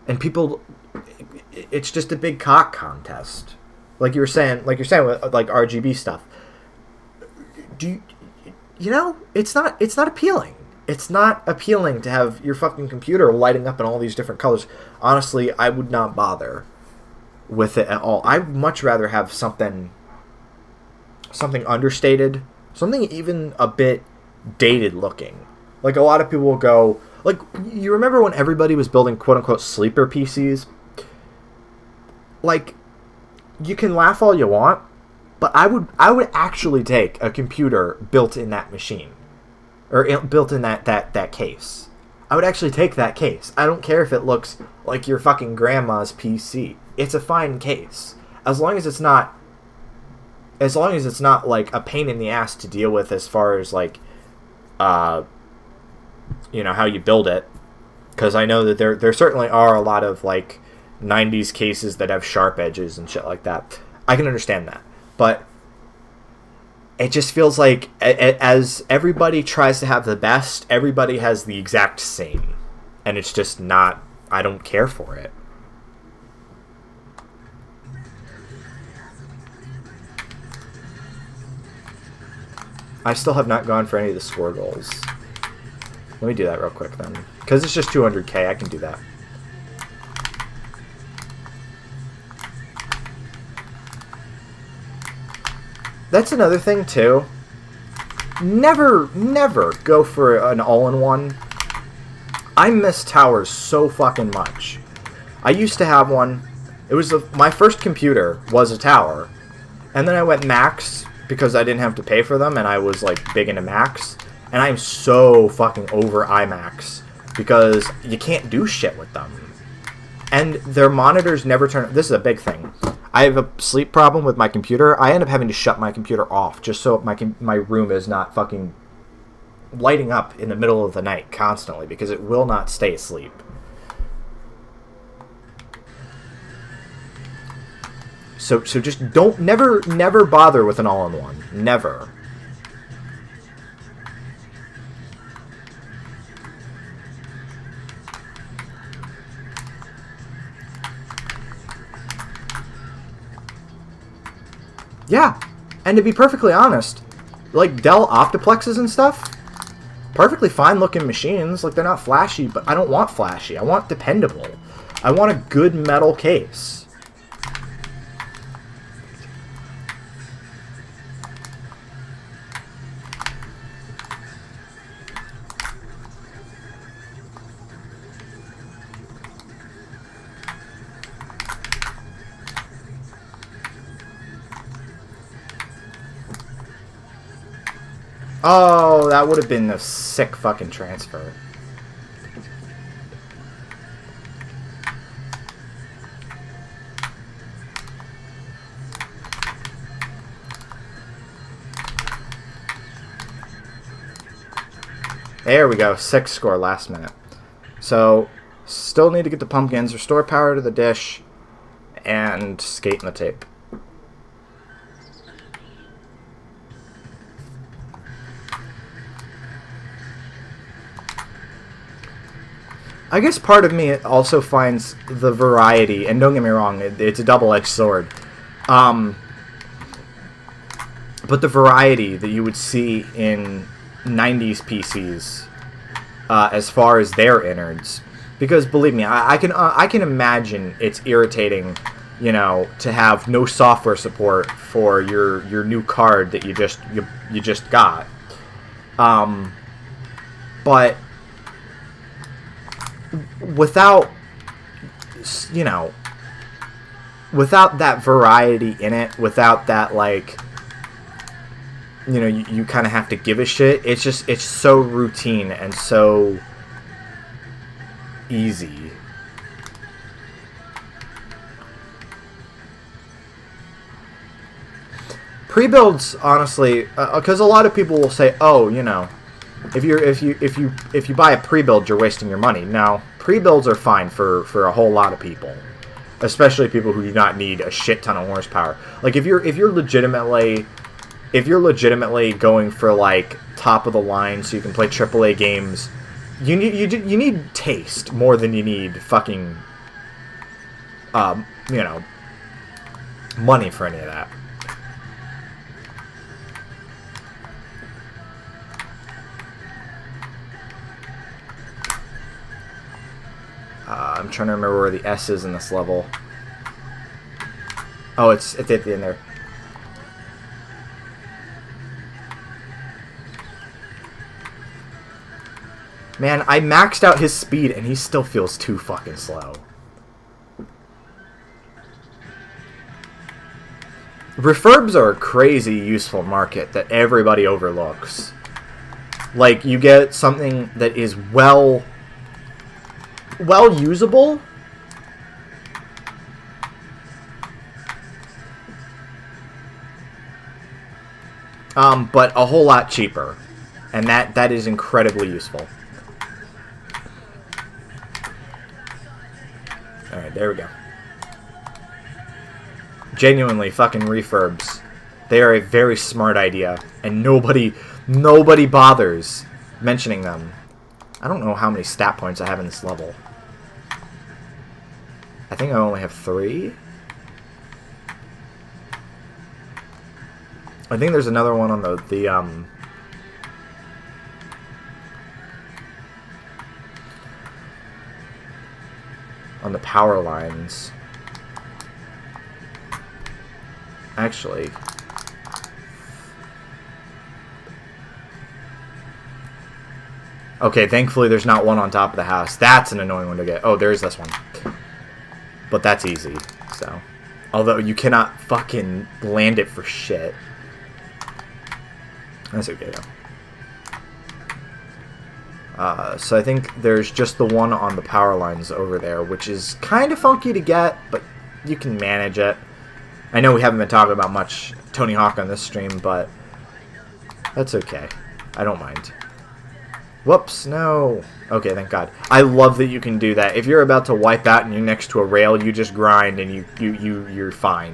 And people, it's just a big cock contest, like you're saying with like RGB stuff. It's not appealing. It's not appealing to have your fucking computer lighting up in all these different colors. Honestly, I would not bother with it at all. I'd much rather have something understated, something even a bit dated looking. Like, a lot of people will go, like, you remember when everybody was building quote-unquote sleeper PCs? Like, you can laugh all you want, but I would actually take a computer built in that machine, or built in that case. I would actually take that case. I don't care if it looks like your fucking grandma's PC. It's a fine case, as long as it's not like a pain in the ass to deal with, as far as like, how you build it. Because I know that there certainly are a lot of like 90s cases that have sharp edges and shit like that. I can understand that, but it just feels like, as everybody tries to have the best, everybody has the exact same, and it's just not. I don't care for it. I still have not gone for any of the score goals. Let me do that real quick then, because it's just 200k. I can do that. That's another thing too. Never go for an all-in-one. I miss towers so fucking much. I used to have one. It was my first computer was a tower, and then I went max because I didn't have to pay for them, and I was like big into max. And I'm so fucking over iMacs because you can't do shit with them, and their monitors never turn. This is a big thing. I have a sleep problem with my computer. I end up having to shut my computer off just so my room is not fucking lighting up in the middle of the night constantly, because it will not stay asleep. So just never bother with an all-in-one. Never. Yeah, and to be perfectly honest, like Dell Optiplexes and stuff, perfectly fine looking machines. Like, they're not flashy, but I don't want flashy. I want dependable. I want a good metal case. Oh, that would have been a sick fucking transfer. There we go. 6 score last minute. So, still need to get the pumpkins, restore power to the dish, and skate in the tape. I guess part of me also finds the variety, and don't get me wrong, it's a double-edged sword. But the variety that you would see in 90s PCs, as far as their innards, because believe me, I can imagine it's irritating, to have no software support for your new card that you just got. But without that variety in it, without that, like, you kind of have to give a shit. It's so routine and so easy. Pre-builds, honestly, because a lot of people will say, oh, if you buy a pre-build, you're wasting your money. Now, pre-builds are fine for a whole lot of people, especially people who do not need a shit ton of horsepower. Like if you're legitimately going for like top of the line so you can play AAA games, you need taste more than you need fucking money for any of that. I'm trying to remember where the S is in this level. Oh, it's at the end there. Man, I maxed out his speed and he still feels too fucking slow. Refurbs are a crazy useful market that everybody overlooks. Like, you get something that is well usable, but a whole lot cheaper, and that is incredibly useful. All right, there we go. Genuinely, fucking refurbs. They are a very smart idea, and nobody bothers mentioning them. I don't know how many stat points I have in this level. I think I only have 3. I think there's another one on on the power lines. Actually, okay, thankfully there's not one on top of the house. That's an annoying one to get. Oh, there's this one. But that's easy, so. Although you cannot fucking land it for shit. That's okay, though. So I think there's just the one on the power lines over there, which is kind of funky to get, but you can manage it. I know we haven't been talking about much Tony Hawk on this stream, but that's okay. I don't mind. Whoops, no. Okay, thank God. I love that you can do that. If you're about to wipe out and you're next to a rail, you just grind and you're fine.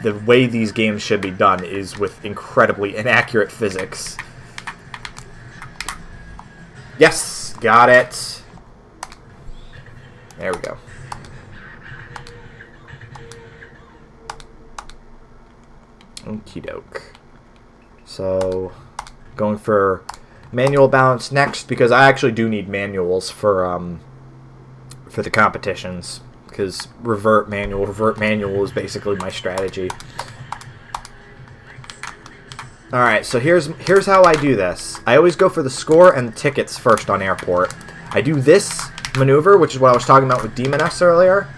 The way these games should be done is with incredibly inaccurate physics. Yes! Got it! There we go. Okie doke. So, going for manual balance next, because I actually do need manuals for the competitions, because revert manual is basically my strategy. Alright, so here's how I do this. I always go for the score and the tickets first on airport. I do this maneuver, which is what I was talking about with Demoness earlier,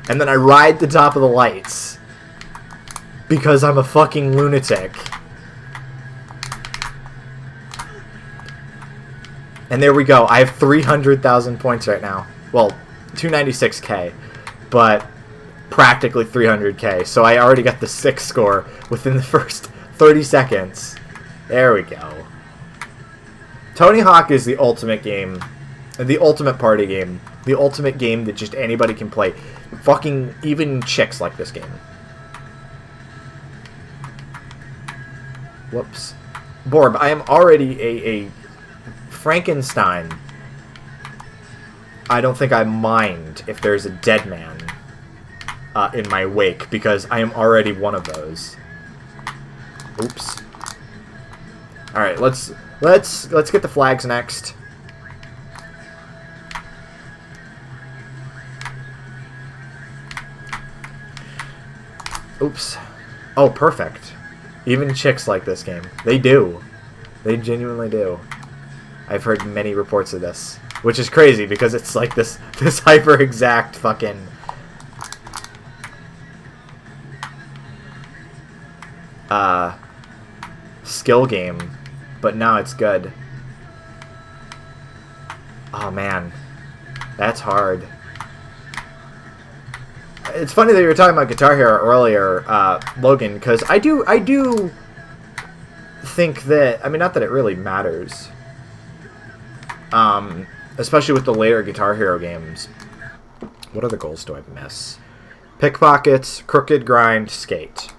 and then I ride the top of the lights. Because I'm a fucking lunatic. And there we go. I have 300,000 points right now. Well, 296k. But practically 300k. So I already got the 6th score within the first 30 seconds. There we go. Tony Hawk is the ultimate game. The ultimate party game. The ultimate game that just anybody can play. Fucking even chicks like this game. Whoops. Borb, I am already a Frankenstein. I don't think I mind if there's a dead man in my wake, because I am already one of those. Oops. Alright, let's get the flags next. Oops. Oh, perfect. Even chicks like this game. They do. They genuinely do. I've heard many reports of this. Which is crazy, because it's like this hyper-exact fucking... skill game. But now it's good. Oh, man. That's hard. It's funny that you were talking about Guitar Hero earlier, Logan, because I do think that... I mean, not that it really matters. Especially with the later Guitar Hero games. What other goals do I miss? Pickpockets, crooked, grind, skate.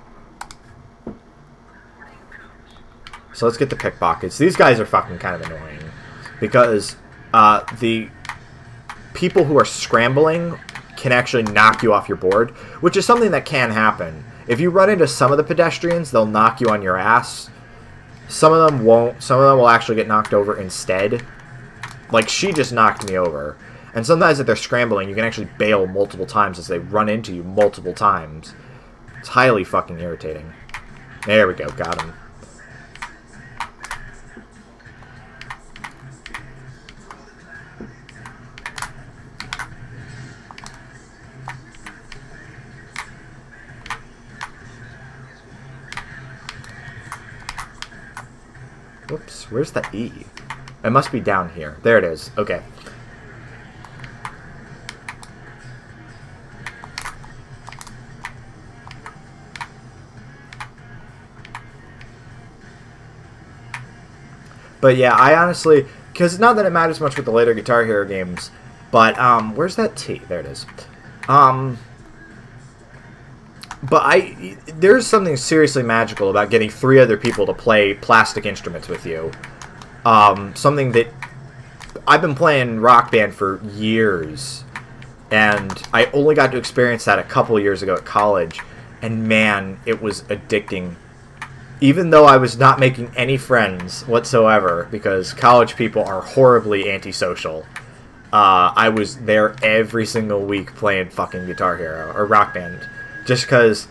So let's get the pickpockets. These guys are fucking kind of annoying. Because the people who are scrambling can actually knock you off your board, which is something that can happen. If you run into some of the pedestrians, they'll knock you on your ass. Some of them won't. Some of them will actually get knocked over instead. Like, she just knocked me over. And sometimes if they're scrambling, you can actually bail multiple times as they run into you multiple times. It's highly fucking irritating. There we go. Got him. Whoops, where's the E? It must be down here. There it is. Okay. But yeah, I honestly... Because not that it matters much with the later Guitar Hero games, but, where's that T? There it is. But there's something seriously magical about getting 3 other people to play plastic instruments with you. Something that I've been playing Rock Band for years, and I only got to experience that a couple years ago at college, and man, it was addicting. Even though I was not making any friends whatsoever, because college people are horribly antisocial, I was there every single week playing fucking Guitar Hero, or Rock Band. Just because,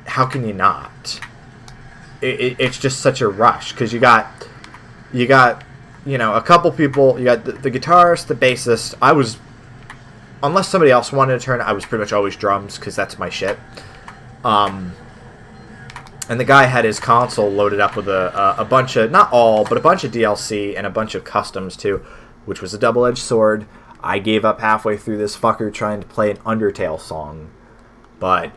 how can you not? It's just such a rush, because you got, you know, a couple people, you got the guitarist, the bassist. I was, unless somebody else wanted to turn, I was pretty much always drums, because that's my shit. And the guy had his console loaded up with a bunch of, not all, but a bunch of DLC and a bunch of customs too, which was a double-edged sword. I gave up halfway through this fucker trying to play an Undertale song. But,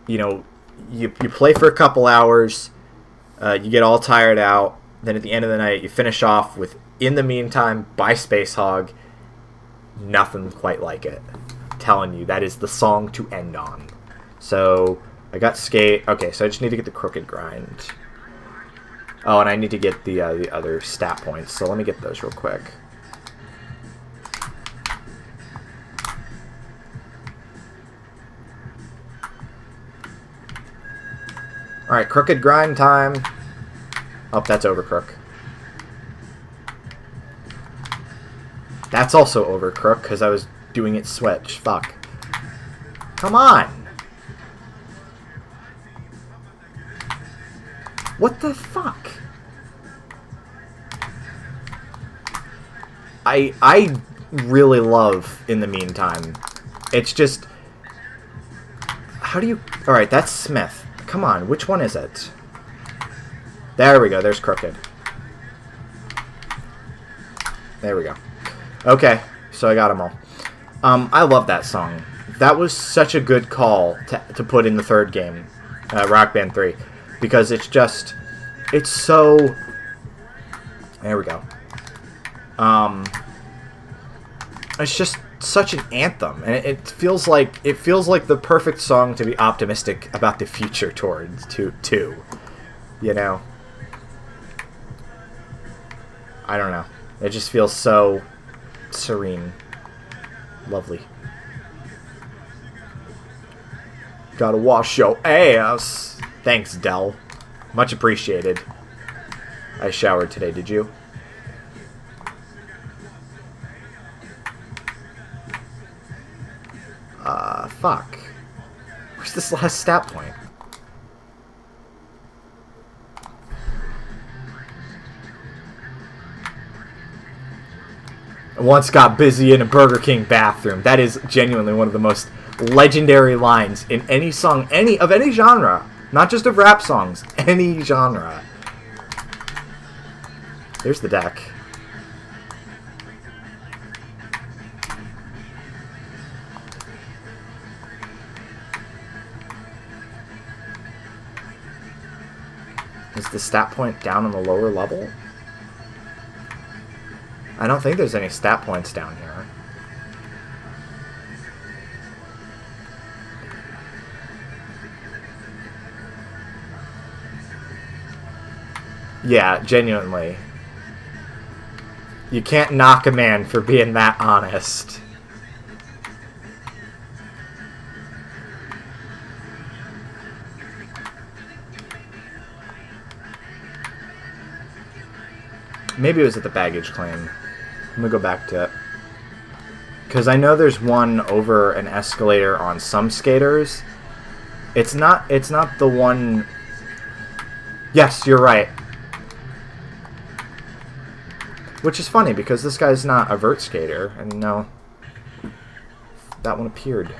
you know, you play for a couple hours, you get all tired out, then at the end of the night you finish off with In the Meantime by Space Hog. Nothing quite like it. I'm telling you, that is the song to end on. So, I got Skate. Okay, so I just need to get the Crooked Grind. Oh, and I need to get the other stat points, so let me get those real quick. Alright, Crooked Grind time. Oh, that's over, Crook. That's also over, Crook, because I was doing it switch. Fuck. Come on! What the fuck? I really love In the Meantime. It's just... How do you... Alright, that's Smith. Come on, which one is it? There we go, there's Crooked. There we go. Okay, so I got them all. I love that song. That was such a good call to put in the third game, Rock Band 3. Because it's just... It's so... There we go. It's just such an anthem, and it feels like the perfect song to be optimistic about the future towards too. You know, I don't know. It just feels so serene, lovely. Gotta wash your ass. Thanks, Dell. Much appreciated. I showered today. Did you? Fuck. Where's this last stat point? I once got busy in a Burger King bathroom. That is genuinely one of the most legendary lines in any song, of any genre. Not just of rap songs. Any genre. There's the deck. Is the stat point down on the lower level? I don't think there's any stat points down here. Yeah, genuinely. You can't knock a man for being that honest. Maybe it was at the baggage claim. Let me go back to it. Because I know there's one over an escalator on some skaters. It's not the one... Yes, you're right. Which is funny, because this guy's not a vert skater. And no, that one appeared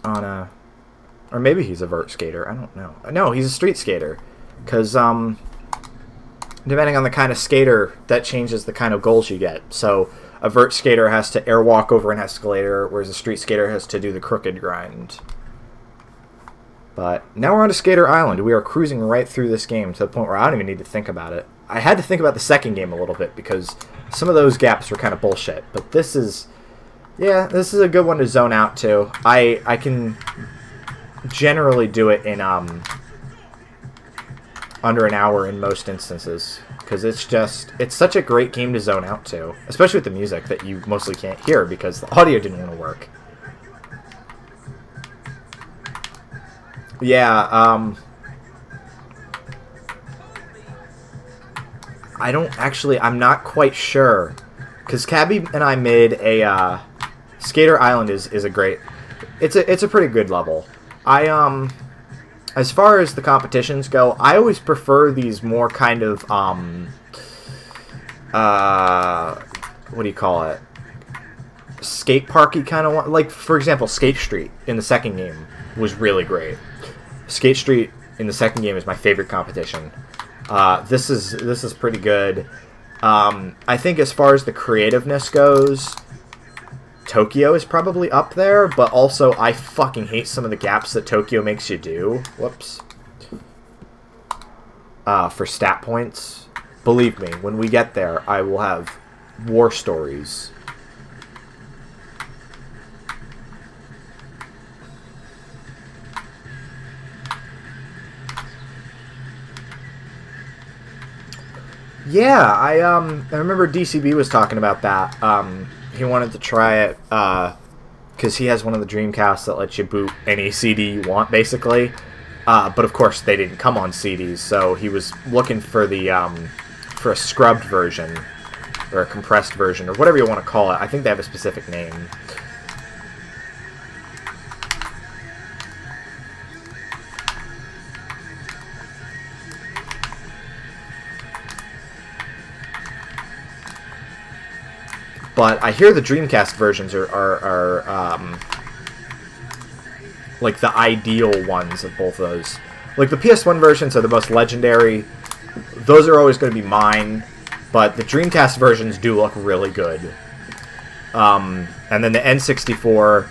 on a... Or maybe he's a vert skater. I don't know. No, he's a street skater. Because, depending on the kind of skater, that changes the kind of goals you get. So, a vert skater has to airwalk over an escalator, whereas a street skater has to do the crooked grind. But now we're on to Skater Island. We are cruising right through this game to the point where I don't even need to think about it. I had to think about the second game a little bit because some of those gaps were kind of bullshit. But this is... Yeah, this is a good one to zone out to. I can generally do it in under an hour in most instances. Because it's such a great game to zone out to. Especially with the music that you mostly can't hear because the audio didn't want to work. Yeah, I'm not quite sure. Because Cabby and I made a, Skater Island is a great, it's a pretty good level. As far as the competitions go, I always prefer these more kind of, what do you call it? Skate parky kind of one. Like, for example, Skate Street in the second game was really great. Skate Street in the second game is my favorite competition. This is pretty good. I think as far as the creativeness goes, Tokyo is probably up there, but also I fucking hate some of the gaps that Tokyo makes you do. Whoops. For stat points. Believe me, when we get there, I will have war stories. Yeah, I remember DCB was talking about that. He wanted to try it because he has one of the Dreamcasts that lets you boot any CD you want, basically. But of course, they didn't come on CDs, so he was looking for the for a scrubbed version or a compressed version or whatever you want to call it. I think they have a specific name. But I hear the Dreamcast versions are like the ideal ones of both those. Like the PS1 versions are the most legendary. Those are always going to be mine. But the Dreamcast versions do look really good. And then the N64,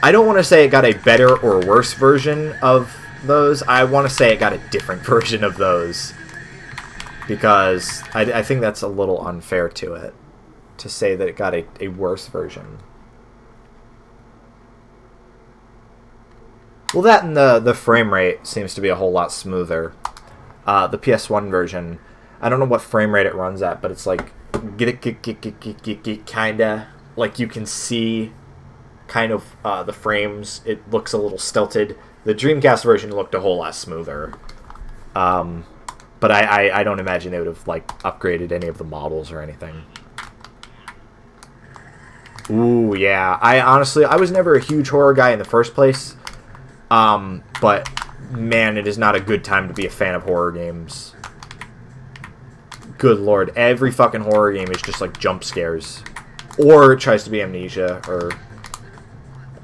I don't want to say it got a better or worse version of those. I want to say it got a different version of those. Because I think that's a little unfair to it. To say that it got a worse version. Well, that and the frame rate seems to be a whole lot smoother. The PS1 version, I don't know what frame rate it runs at, but it's like kinda like you can see kind of the frames. It looks a little stilted. The Dreamcast version looked a whole lot smoother. But I don't imagine they would have like upgraded any of the models or anything. Ooh, yeah. I was never a huge horror guy in the first place. But, man, it is not a good time to be a fan of horror games. Good lord. Every fucking horror game is just, like, jump scares. Or it tries to be Amnesia, or...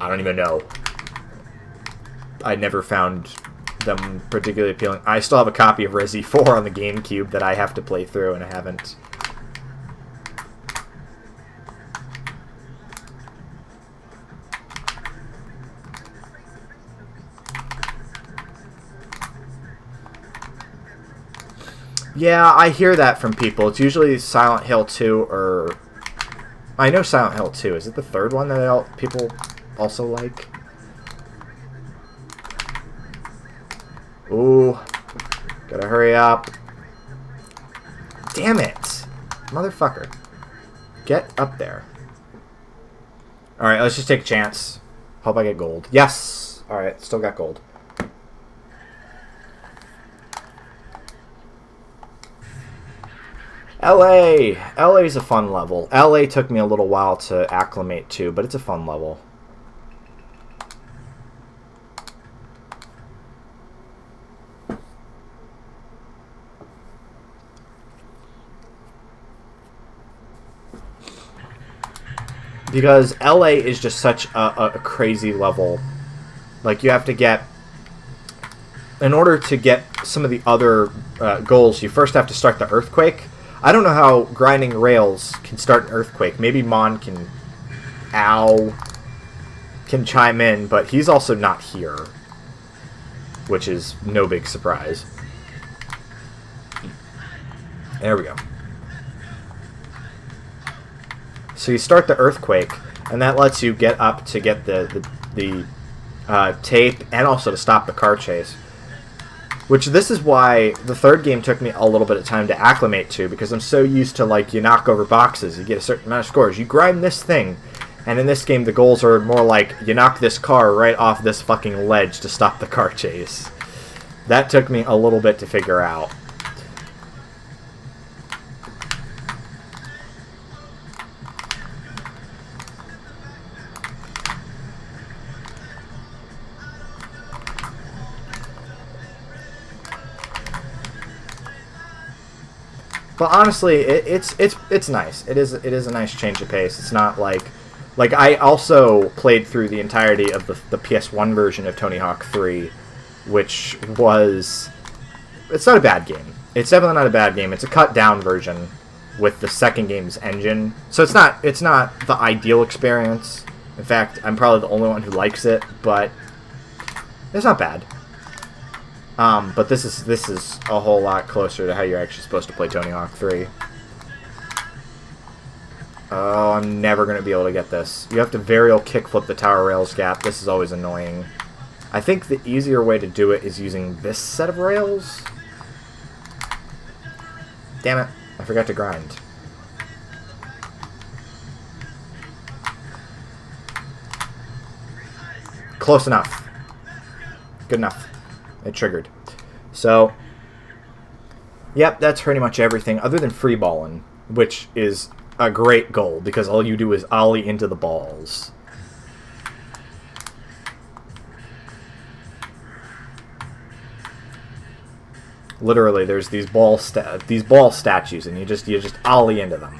I don't even know. I never found them particularly appealing. I still have a copy of Resi 4 on the GameCube that I have to play through, and I haven't... Yeah, I hear that from people. It's usually Silent Hill 2 or... I know Silent Hill 2. Is it the third one that people also like? Ooh. Gotta hurry up. Damn it. Motherfucker. Get up there. Alright, let's just take a chance. Hope I get gold. Yes! Alright, still got gold. LA! LA's a fun level. LA took me a little while to acclimate to, but it's a fun level. Because LA is just such a crazy level. Like, you have to get... In order to get some of the other goals, you first have to start the earthquake. I don't know how grinding rails can start an earthquake. Maybe Mon can... can chime in, but he's also not here. Which is no big surprise. There we go. So you start the earthquake, and that lets you get up to get the tape, and also to stop the car chase. Which, this is why the third game took me a little bit of time to acclimate to, because I'm so used to, like, you knock over boxes, you get a certain amount of scores, you grind this thing, and in this game the goals are more like, you knock this car right off this fucking ledge to stop the car chase. That took me a little bit to figure out. But honestly, it's nice. It is a nice change of pace. It's not like I also played through the entirety of the PS1 version of Tony Hawk 3, which was... It's not a bad game. It's definitely not a bad game. It's a cut down version with the second game's engine. So it's not the ideal experience. In fact, I'm probably the only one who likes it, but it's not bad. But this is a whole lot closer to how you're actually supposed to play Tony Hawk 3. Oh, I'm never going to be able to get this. You have to varial kickflip the tower rails gap. This is always annoying. I think the easier way to do it is using this set of rails. Damn it. I forgot to grind. Close enough. Good enough. It triggered. So, yep, that's pretty much everything other than free balling, which is a great goal because all you do is ollie into the balls. Literally, there's these ball statues, and you just ollie into them.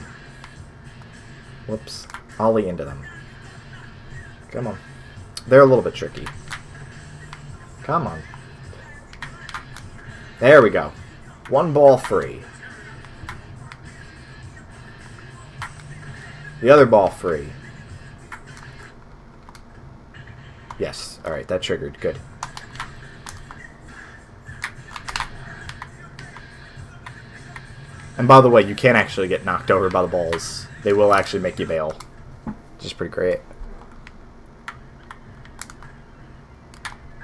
Whoops, ollie into them. Come on, they're a little bit tricky. Come on. There we go. One ball free. The other ball free. Yes. Alright, that triggered. Good. And by the way, you can actually get knocked over by the balls. They will actually make you bail. Which is pretty great.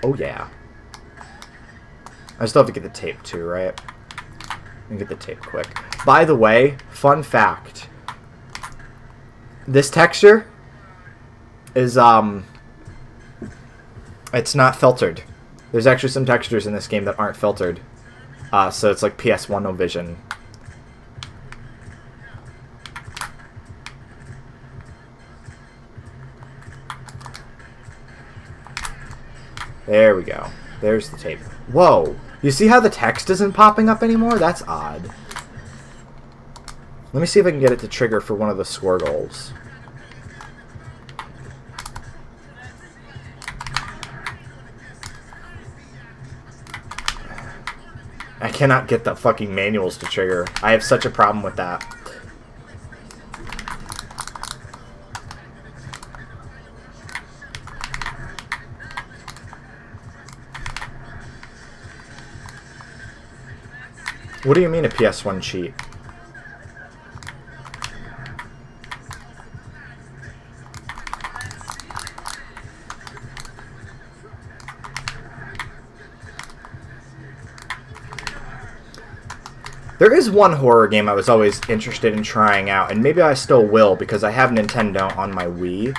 Oh yeah. I still have to get the tape too, right? Let me get the tape quick. By the way, fun fact. This texture is, it's not filtered. There's actually some textures in this game that aren't filtered. So it's like PS1 no vision. There we go. There's the tape. Whoa! You see how the text isn't popping up anymore? That's odd. Let me see if I can get it to trigger for one of the score goals. I cannot get the fucking manuals to trigger. I have such a problem with that. What do you mean a PS1 cheat? There is one horror game I was always interested in trying out, and maybe I still will because I have Nintendo on my Wii.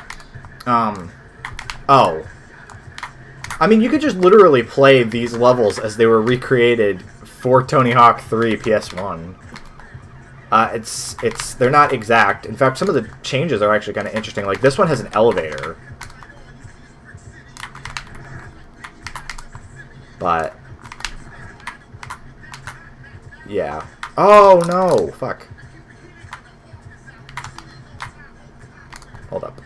Oh. I mean, you could just literally play these levels as they were recreated for Tony Hawk 3 PS1. They're not exact. In fact, some of the changes are actually kind of interesting. Like, this one has an elevator. But... yeah. Oh, no! Fuck. Hold up.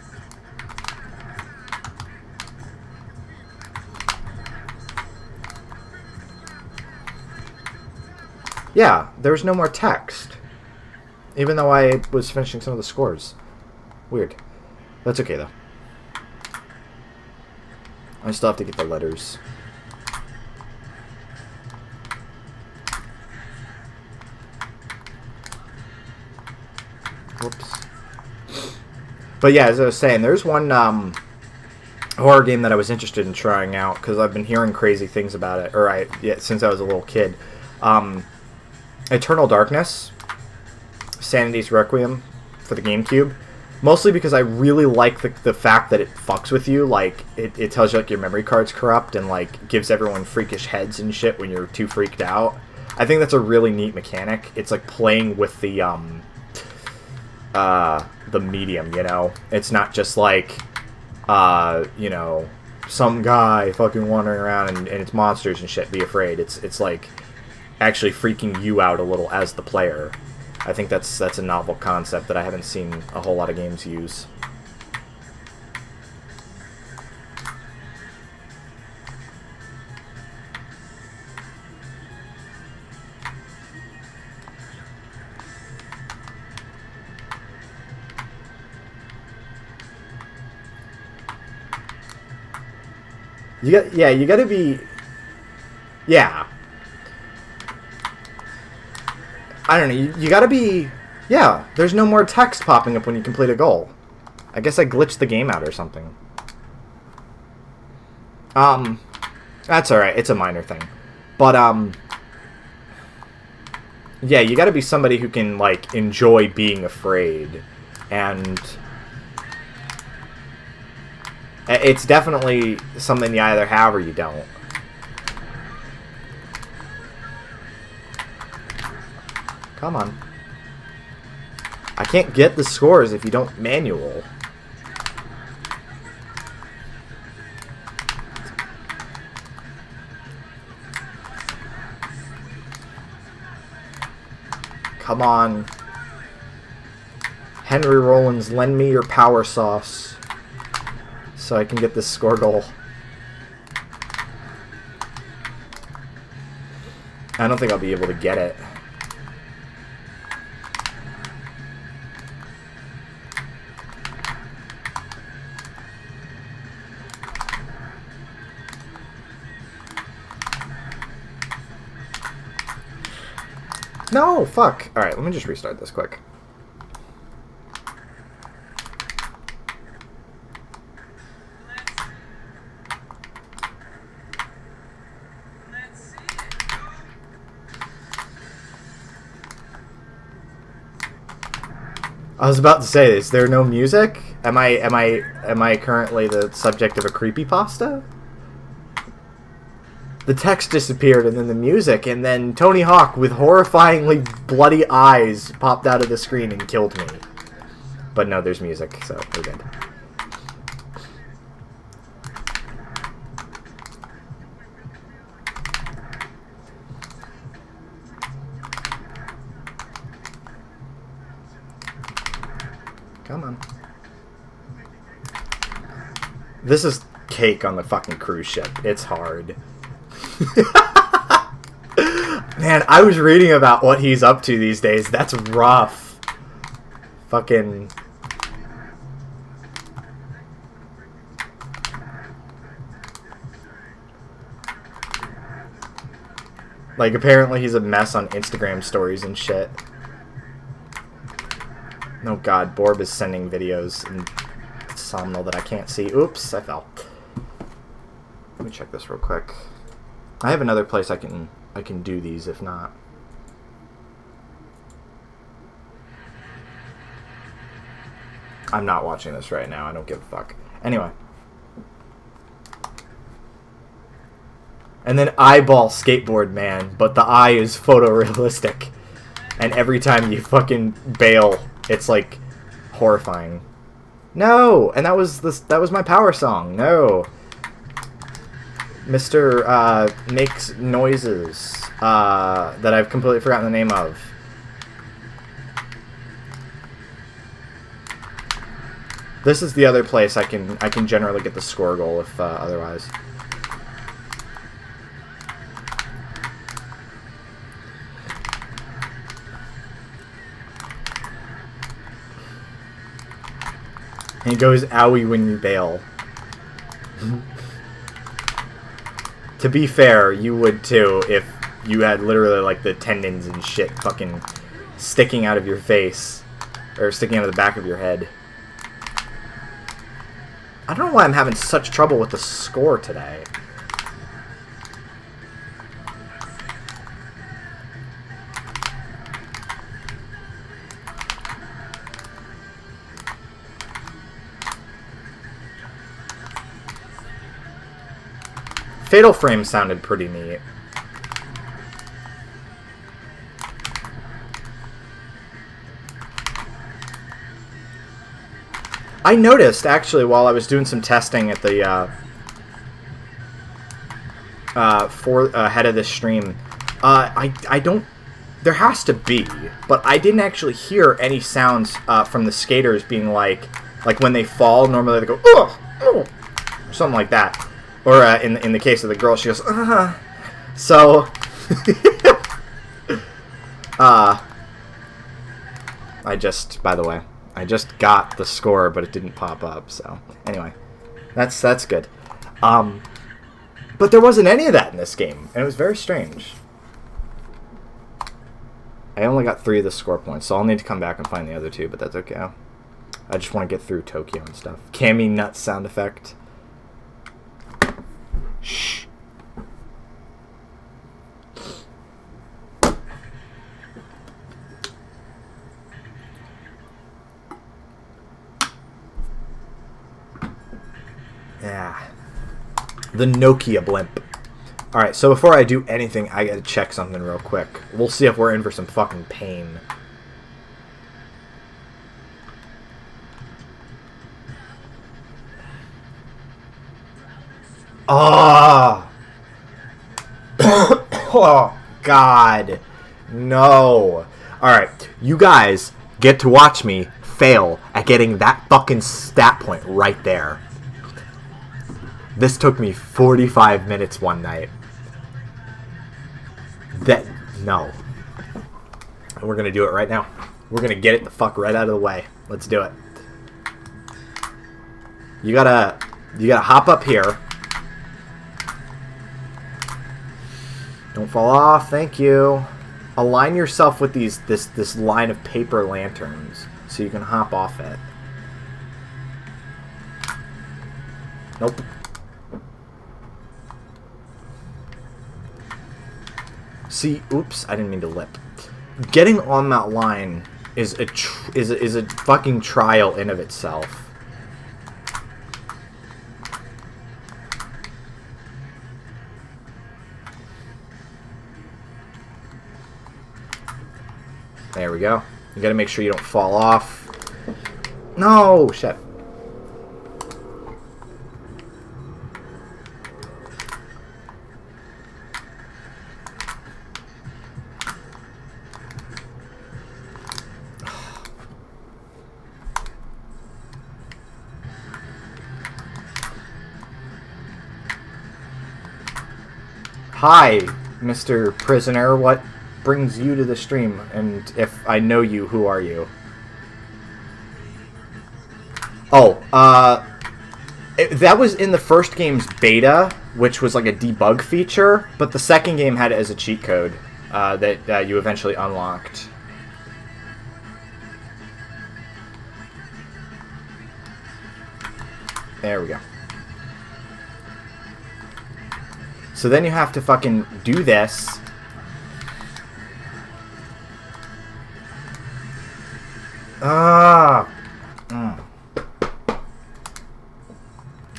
Yeah, there's no more text. Even though I was finishing some of the scores. Weird. That's okay, though. I still have to get the letters. Whoops. But yeah, as I was saying, there's one horror game that I was interested in trying out because I've been hearing crazy things about it, since I was a little kid. Eternal Darkness, Sanity's Requiem for the GameCube. Mostly because I really like the fact that it fucks with you. Like, it tells you, like, your memory card's corrupt and, like, gives everyone freakish heads and shit when you're too freaked out. I think that's a really neat mechanic. It's like playing with the medium, you know? It's not just like, you know, some guy fucking wandering around and it's monsters and shit, be afraid. It's like actually freaking you out a little as the player. I think that's a novel concept that I haven't seen a whole lot of games use. You gotta be... yeah. I don't know, you gotta be... yeah, there's no more text popping up when you complete a goal. I guess I glitched the game out or something. That's alright, it's a minor thing. But, yeah, you gotta be somebody who can, like, enjoy being afraid. And... it's definitely something you either have or you don't. Come on. I can't get the scores if you don't manual. Come on. Henry Rollins, lend me your power sauce so I can get this score goal. I don't think I'll be able to get it. No, fuck. Alright, let me just restart this quick. I was about to say, is there no music? Am I currently the subject of a creepypasta? The text disappeared, and then the music, and then Tony Hawk with horrifyingly bloody eyes popped out of the screen and killed me. But no, there's music, so we're good. Come on. This is cake on the fucking cruise ship. It's hard. Man, I was reading about what he's up to these days. That's rough. Fucking... Like, apparently he's a mess on Instagram stories and shit. Oh god, Borb is sending videos and Somnal that I can't see. Oops, I fell. Let me check this real quick. I have another place I can do these if not. I'm not watching this right now. I don't give a fuck. Anyway. And then eyeball skateboard man, but the eye is photorealistic. And every time you fucking bail, it's like horrifying. No, and that was my power song. No. Mr. Makes noises that I've completely forgotten the name of. This is the other place I can generally get the score goal if otherwise. And it goes owie when you bail. To be fair, you would too if you had literally like the tendons and shit fucking sticking out of your face. Or sticking out of the back of your head. I don't know why I'm having such trouble with the score today. Fatal Frame sounded pretty neat. I noticed, actually, while I was doing some testing at the ahead of this stream, I don't... There has to be, but I didn't actually hear any sounds from the skaters being like when they fall, normally they go, ugh, oh, or something like that. Or in the case of the girl, she goes, So, by the way, I just got the score, but it didn't pop up. So, anyway, that's good. But there wasn't any of that in this game, and it was very strange. I only got 3 of the score points, so I'll need to come back and find the other 2, but that's okay. I just want to get through Tokyo and stuff. Cammy nut sound effect. Shh. Yeah. The Nokia blimp. Alright, so before I do anything, I gotta check something real quick. We'll see if we're in for some fucking pain. Oh! Oh, God. No. Alright, you guys get to watch me fail at getting that fucking stat point right there. This took me 45 minutes one night. No. And we're gonna do it right now. We're gonna get it the fuck right out of the way. Let's do it. You gotta hop up here. Don't fall off, thank you. Align yourself with this line of paper lanterns so you can hop off it. Nope. See, oops, I didn't mean to lip. Getting on that line is a fucking trial in of itself. There we go. You gotta make sure you don't fall off. No, shit. Hi, Mr. Prisoner. What brings you to the stream? And if I know you, who are you? Oh, that was in the first game's beta, which was like a debug feature, but the second game had it as a cheat code that you eventually unlocked. There we go. So then you have to fucking do this.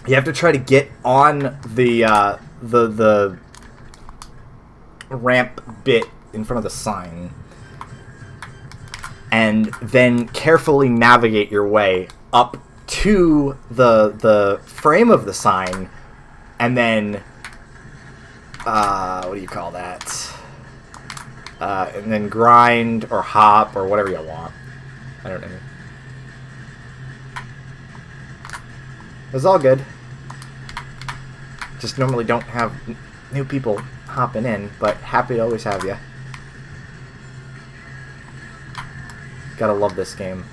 You have to try to get on the ramp bit in front of the sign, and then carefully navigate your way up to the frame of the sign, and then what do you call that? And then grind or hop or whatever you want. I don't know. It's all good. Just normally don't have new people hopping in, but happy to always have you. Gotta love this game.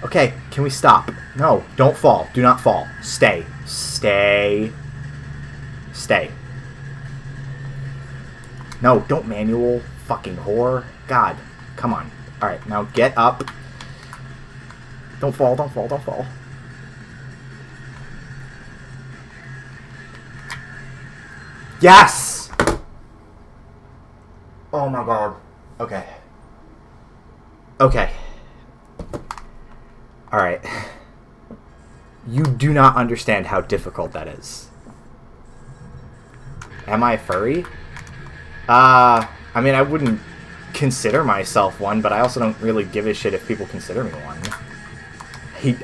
Okay, can we stop? No, don't fall. Do not fall. Stay. Stay. Stay. No, don't manual. Fucking whore. God. Come on. Alright, now get up. Don't fall, don't fall, don't fall. Yes! Oh my god. Okay. Okay. Alright. You do not understand how difficult that is. Am I a furry? I mean, I wouldn't consider myself one, but I also don't really give a shit if people consider me one.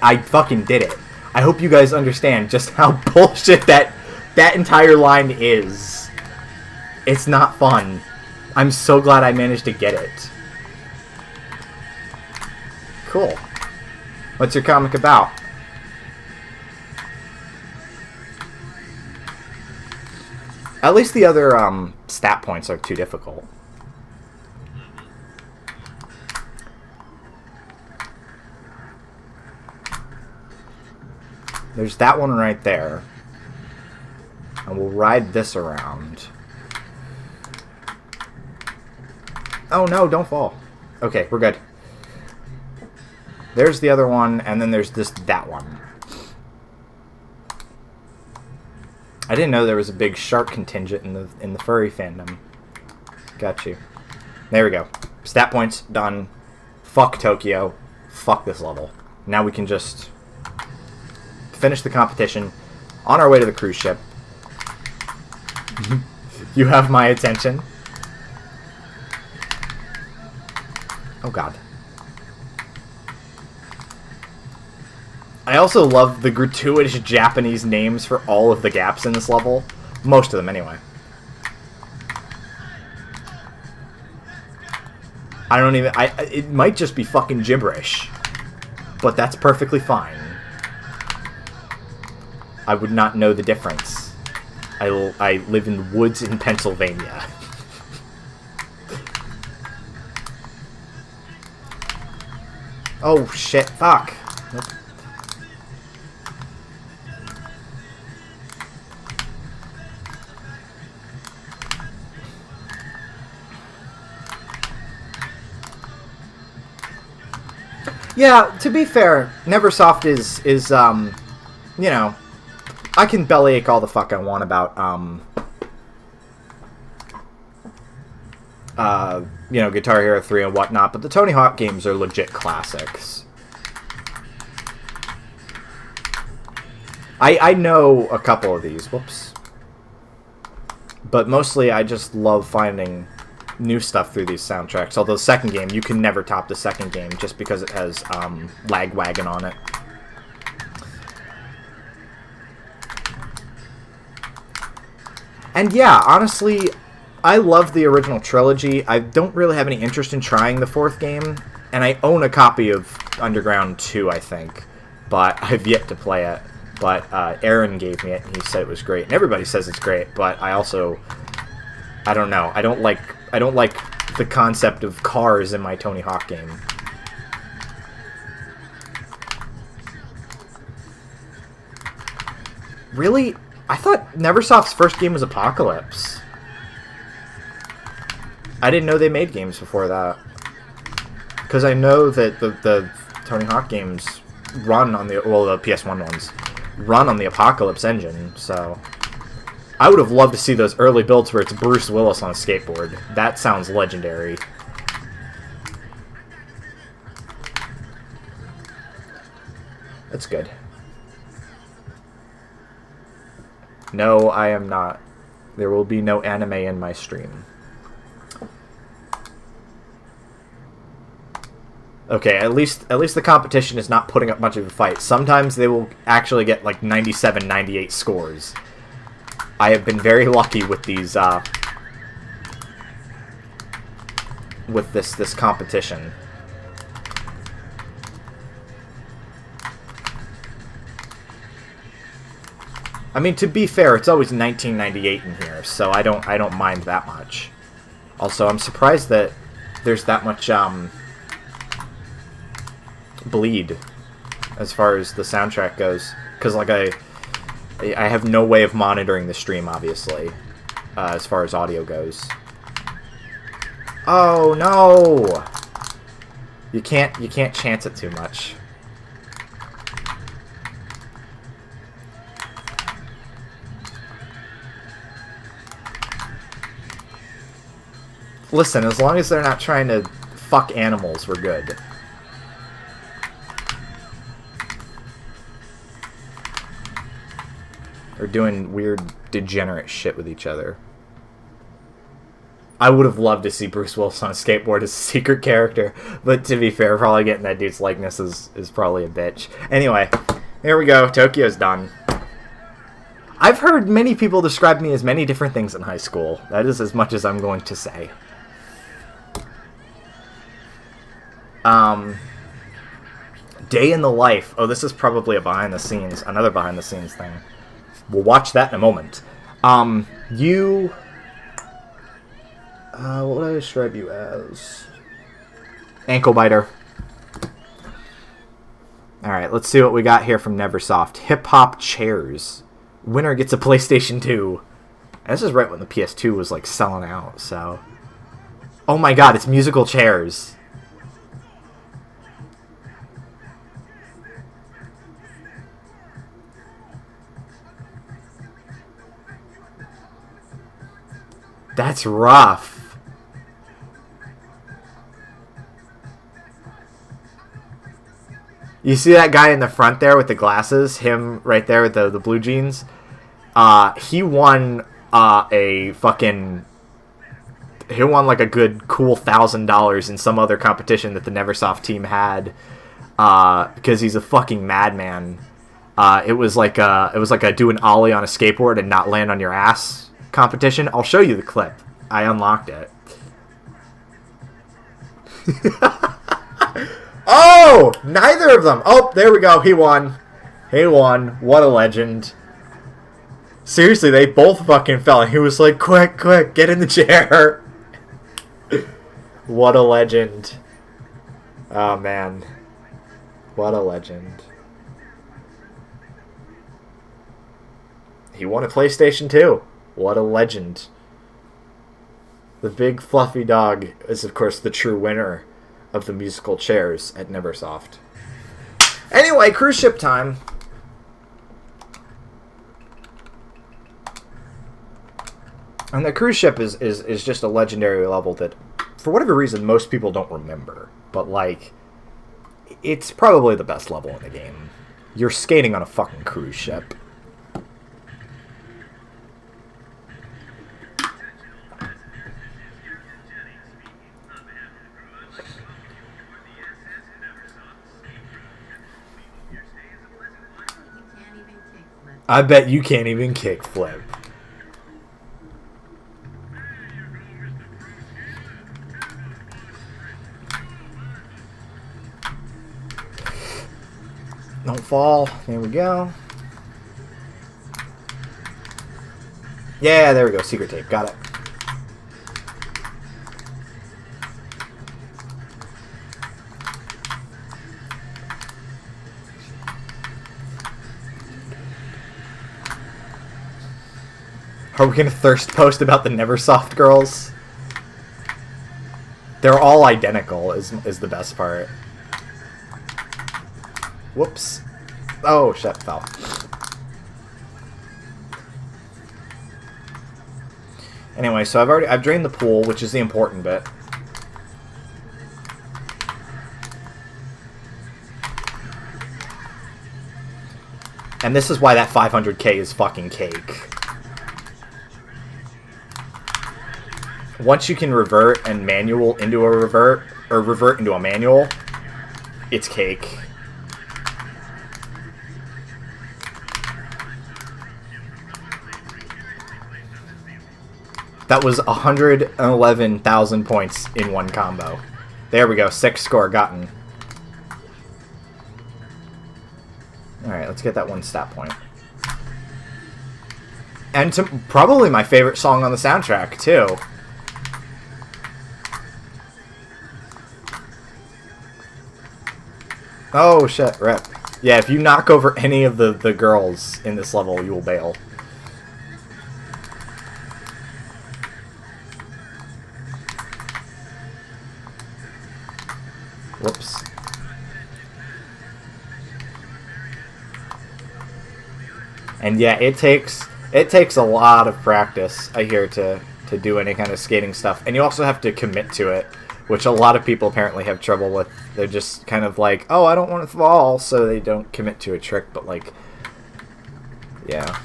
I fucking did it. I hope you guys understand just how bullshit that entire line is. It's not fun. I'm so glad I managed to get it. Cool. What's your comic about? At least the other stat points are too difficult. There's that one right there. And we'll ride this around. Oh no, don't fall. Okay, we're good. There's the other one, and then there's that one. I didn't know there was a big shark contingent in the furry fandom. Got you. There we go. Stat points, done. Fuck Tokyo. Fuck this level. Now we can just finish the competition on our way to the cruise ship. You have my attention. Oh god. I also love the gratuitous Japanese names for all of the gaps in this level. Most of them, anyway. I don't even... it might just be fucking gibberish. But that's perfectly fine. I would not know the difference. I live in the woods in Pennsylvania. Oh, shit. Fuck. Nope. Yeah, to be fair, Neversoft is you know, I can bellyache all the fuck I want about, you know, Guitar Hero 3 and whatnot, but the Tony Hawk games are legit classics. I know a couple of these, whoops. But mostly I just love finding new stuff through these soundtracks. Although the second game, you can never top the second game just because it has Lagwagon on it. And yeah, honestly, I love the original trilogy. I don't really have any interest in trying the fourth game, and I own a copy of Underground 2, I think, but I've yet to play it. But Aaron gave me it, and he said it was great. And everybody says it's great, but I also, I don't know. I don't like the concept of cars in my Tony Hawk game. Really? I thought Neversoft's first game was Apocalypse. I didn't know they made games before that. Because I know that the Tony Hawk games run on the... Well, the PS1 ones run on the Apocalypse engine, so... I would have loved to see those early builds where it's Bruce Willis on a skateboard. That sounds legendary. That's good. No, I am not. There will be no anime in my stream. Okay, at least the competition is not putting up much of a fight. Sometimes they will actually get like 97, 98 scores. I have been very lucky with these with this competition. I mean, to be fair, it's always 1998 in here, so I don't mind that much. Also, I'm surprised that there's that much bleed as far as the soundtrack goes, because like I have no way of monitoring the stream, obviously, as far as audio goes. Oh no! You can't chance it too much. Listen, as long as they're not trying to fuck animals, we're good. Or doing weird, degenerate shit with each other. I would have loved to see Bruce Willis on a skateboard as a secret character, but to be fair, probably getting that dude's likeness is probably a bitch. Anyway, here we go. Tokyo's done. I've heard many people describe me as many different things in high school. That is as much as I'm going to say. Day in the life. Oh, this is probably a behind the scenes, another behind the scenes thing. We'll watch that in a moment. What would I describe you as? Ankle biter. Alright, let's see what we got here from Neversoft. Hip Hop Chairs. Winner gets a PlayStation 2. This is right when the PS2 was like selling out, so... Oh my god, it's musical chairs. That's rough. You see that guy in the front there with the glasses? Him right there with the blue jeans? He won he won like a good cool $1,000 in some other competition that the Neversoft team had, because he's a fucking madman. It was like a do an ollie on a skateboard and not land on your ass competition. I'll show you the clip. I unlocked it. Oh, neither of them. Oh, there we go. He won. He won. What a legend. Seriously, they both fucking fell. And he was like, quick, quick, get in the chair. What a legend. Oh, man. What a legend. He won a PlayStation 2. What a legend. The big fluffy dog is, of course, the true winner of the musical chairs at Neversoft. Anyway, cruise ship time. And the cruise ship is just a legendary level that, for whatever reason, most people don't remember. But, like, it's probably the best level in the game. You're skating on a fucking cruise ship. I bet you can't even kickflip. Don't fall. There we go. Yeah, there we go. Secret tape. Got it. Are we gonna thirst post about the Neversoft girls? They're all identical, is the best part. Whoops. Oh, shit, fell. Anyway, so I've drained the pool, which is the important bit. And this is why that 500k is fucking cake. Once you can revert and manual into a revert, or revert into a manual, it's cake. That was 111,000 points in one combo. There we go, 6 score gotten. Alright, let's get that 1 stat point. And probably my favorite song on the soundtrack, too. Oh, shit, rip. Yeah, if you knock over any of the girls in this level, you will bail. Whoops. And yeah, it takes a lot of practice, I hear, to do any kind of skating stuff. And you also have to commit to it, which a lot of people apparently have trouble with. They're just kind of like, oh, I don't want to fall, so they don't commit to a trick. But like, yeah,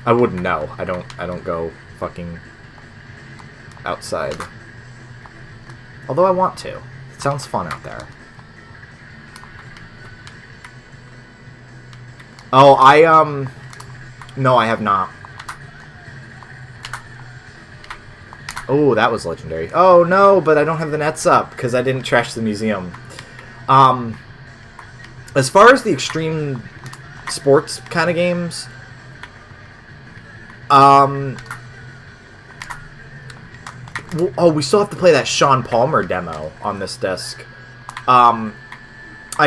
I wouldn't know. I don't go fucking outside. Although I want to. It sounds fun out there. Oh, no, I have not. Oh, that was legendary. Oh, no, but I don't have the nets up because I didn't trash the museum. As far as the extreme sports kind of games, oh, we still have to play that Shaun Palmer demo on this disc. I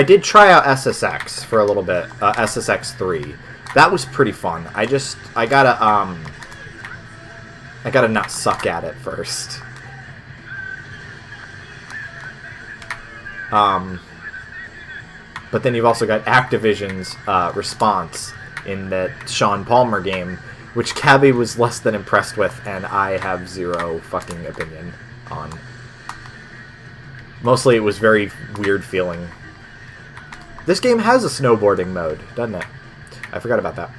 did try out SSX for a little bit, SSX 3. That was pretty fun. I gotta not suck at it first. But then you've also got Activision's response in that Shaun Palmer game, which Cabby was less than impressed with, and I have zero fucking opinion on. Mostly it was very weird feeling. This game has a snowboarding mode, doesn't it? I forgot about that.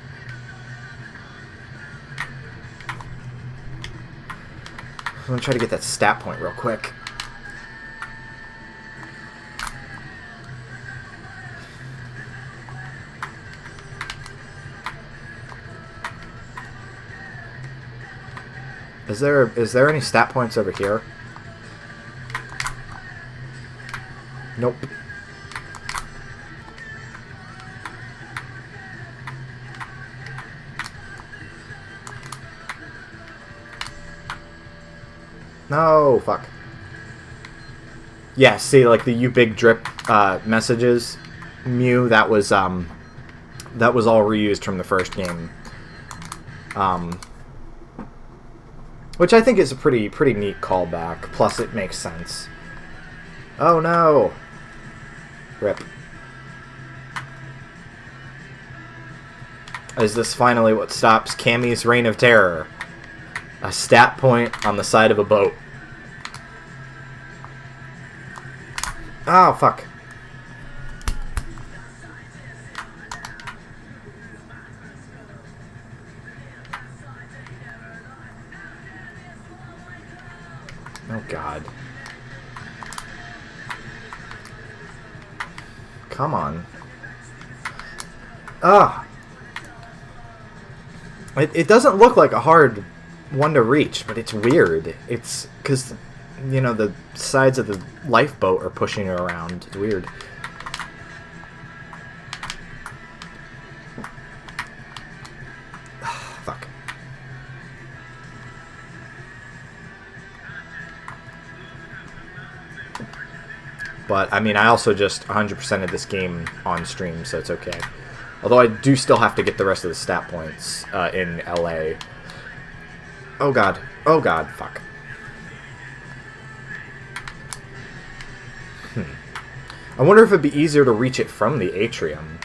I'm gonna try to get that stat point real quick. Is there any stat points over here? Nope. No, fuck. Yeah, see, like the "you big drip" messages, Mew. That was all reused from the first game. Which I think is a pretty neat callback. Plus, it makes sense. Oh no! Rip. Is this finally what stops Cammy's reign of terror? A stat point on the side of a boat. Oh, fuck. Oh, God. Come on. Ah. It doesn't look like a hard one to reach, but it's weird. It's because, you know, the sides of the lifeboat are pushing her around. It's weird. Fuck. But, I mean, I also just 100%ed this game on stream, so it's okay. Although I do still have to get the rest of the stat points in LA. Oh god. Oh god. Fuck. I wonder if it'd be easier to reach it from the atrium.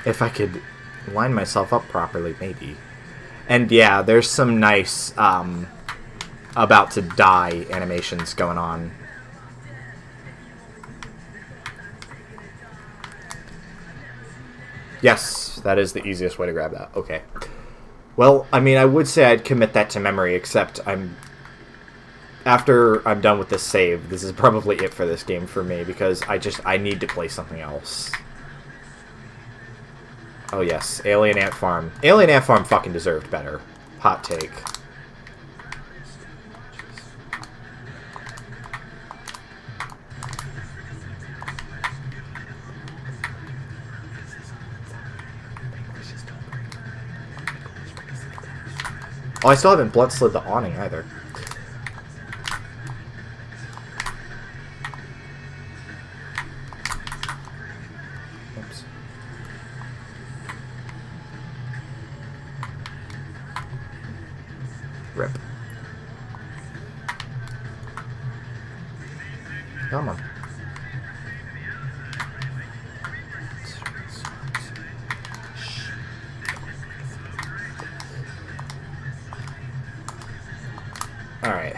If I could line myself up properly, maybe. And yeah, there's some nice about to die animations going on. Yes, that is the easiest way to grab that. Okay. Well, I mean, I would say I'd commit that to memory, except after I'm done with this save, this is probably it for this game for me, because I need to play something else. Oh yes, Alien Ant Farm. Alien Ant Farm fucking deserved better. Hot take. Oh, I still haven't blood slid the awning either. Oops. Rip. Come on. Alright.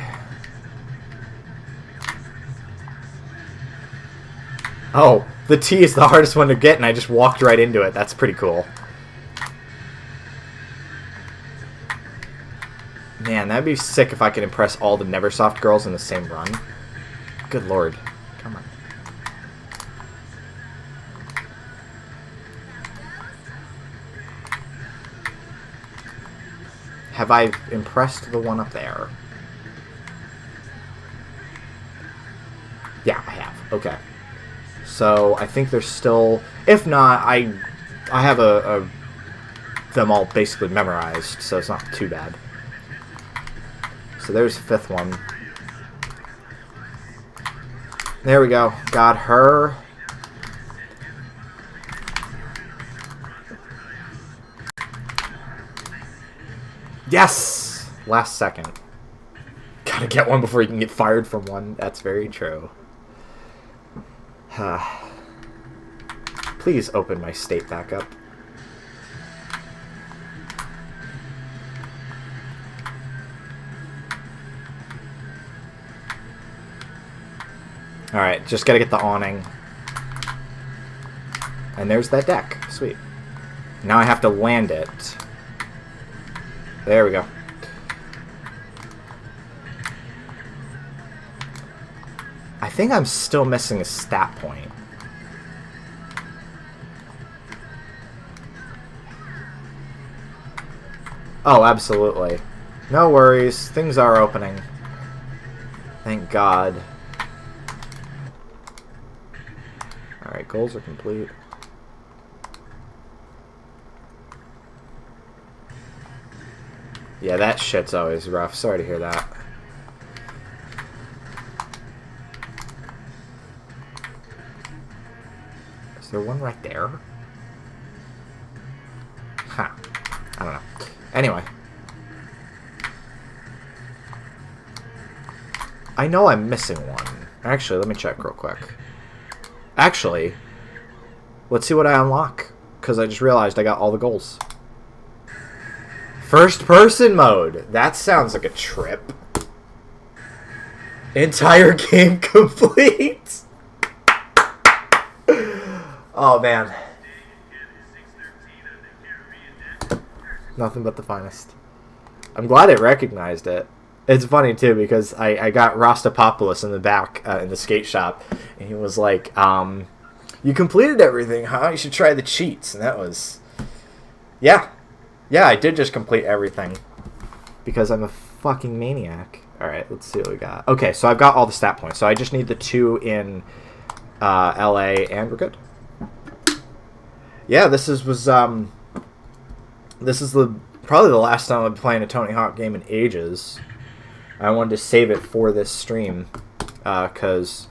Oh, the T is the hardest one to get, and I just walked right into it. That's pretty cool. Man, that'd be sick if I could impress all the Neversoft girls in the same run. Good lord. Come on. Have I impressed the one up there? Yeah, I have. Okay. So, I think there's still... If not, I have them all basically memorized, so it's not too bad. So there's the fifth one. There we go. Got her. Yes! Last second. Gotta get one before you can get fired from one. That's very true. Please open my state back up. Alright, just gotta get the awning. And there's that deck. Sweet. Now I have to land it. There we go. I think I'm still missing a stat point. Oh, absolutely. No worries. Things are opening. Thank God. Alright, goals are complete. Yeah, that shit's always rough. Sorry to hear that. Is there one right there? Huh. I don't know. Anyway. I know I'm missing one. Actually, let me check real quick. Actually, let's see what I unlock. Because I just realized I got all the goals. First person mode. That sounds like a trip. Entire game complete. Oh, man. Nothing but the finest. I'm glad it recognized it. It's funny, too, because I got Rostopopoulos in the back in the skate shop, and he was like, you completed everything, huh? You should try the cheats. And that was... Yeah. Yeah, I did just complete everything. Because I'm a fucking maniac. Alright, let's see what we got. Okay, so I've got all the stat points. So I just need the 2 in LA, and we're good. Yeah, this is probably the last time I've been playing a Tony Hawk game in ages. I wanted to save it for this stream, because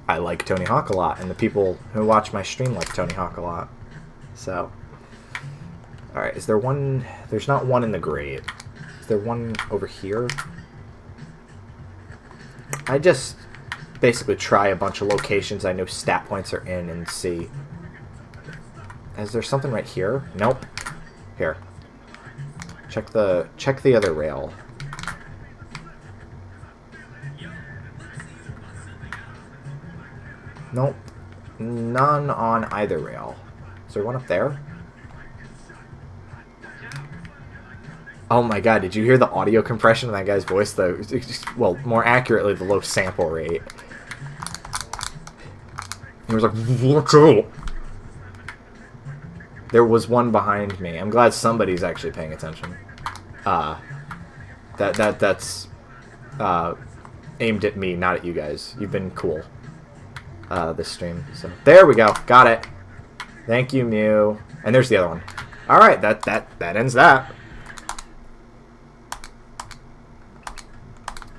I like Tony Hawk a lot, and the people who watch my stream like Tony Hawk a lot. So, alright, is there one? There's not one in the grate. Is there one over here? I just basically try a bunch of locations I know stat points are in and see. Is there something right here? Nope. Here. Check the other rail. Nope. None on either rail. Is there one up there? Oh my god, did you hear the audio compression of that guy's voice? Well, more accurately, the low sample rate. He was like, "Watch out!" There was one behind me. I'm glad somebody's actually paying attention. That's aimed at me, not at you guys. You've been cool. This stream. So there we go. Got it. Thank you, Mew. And there's the other one. All right, that ends that.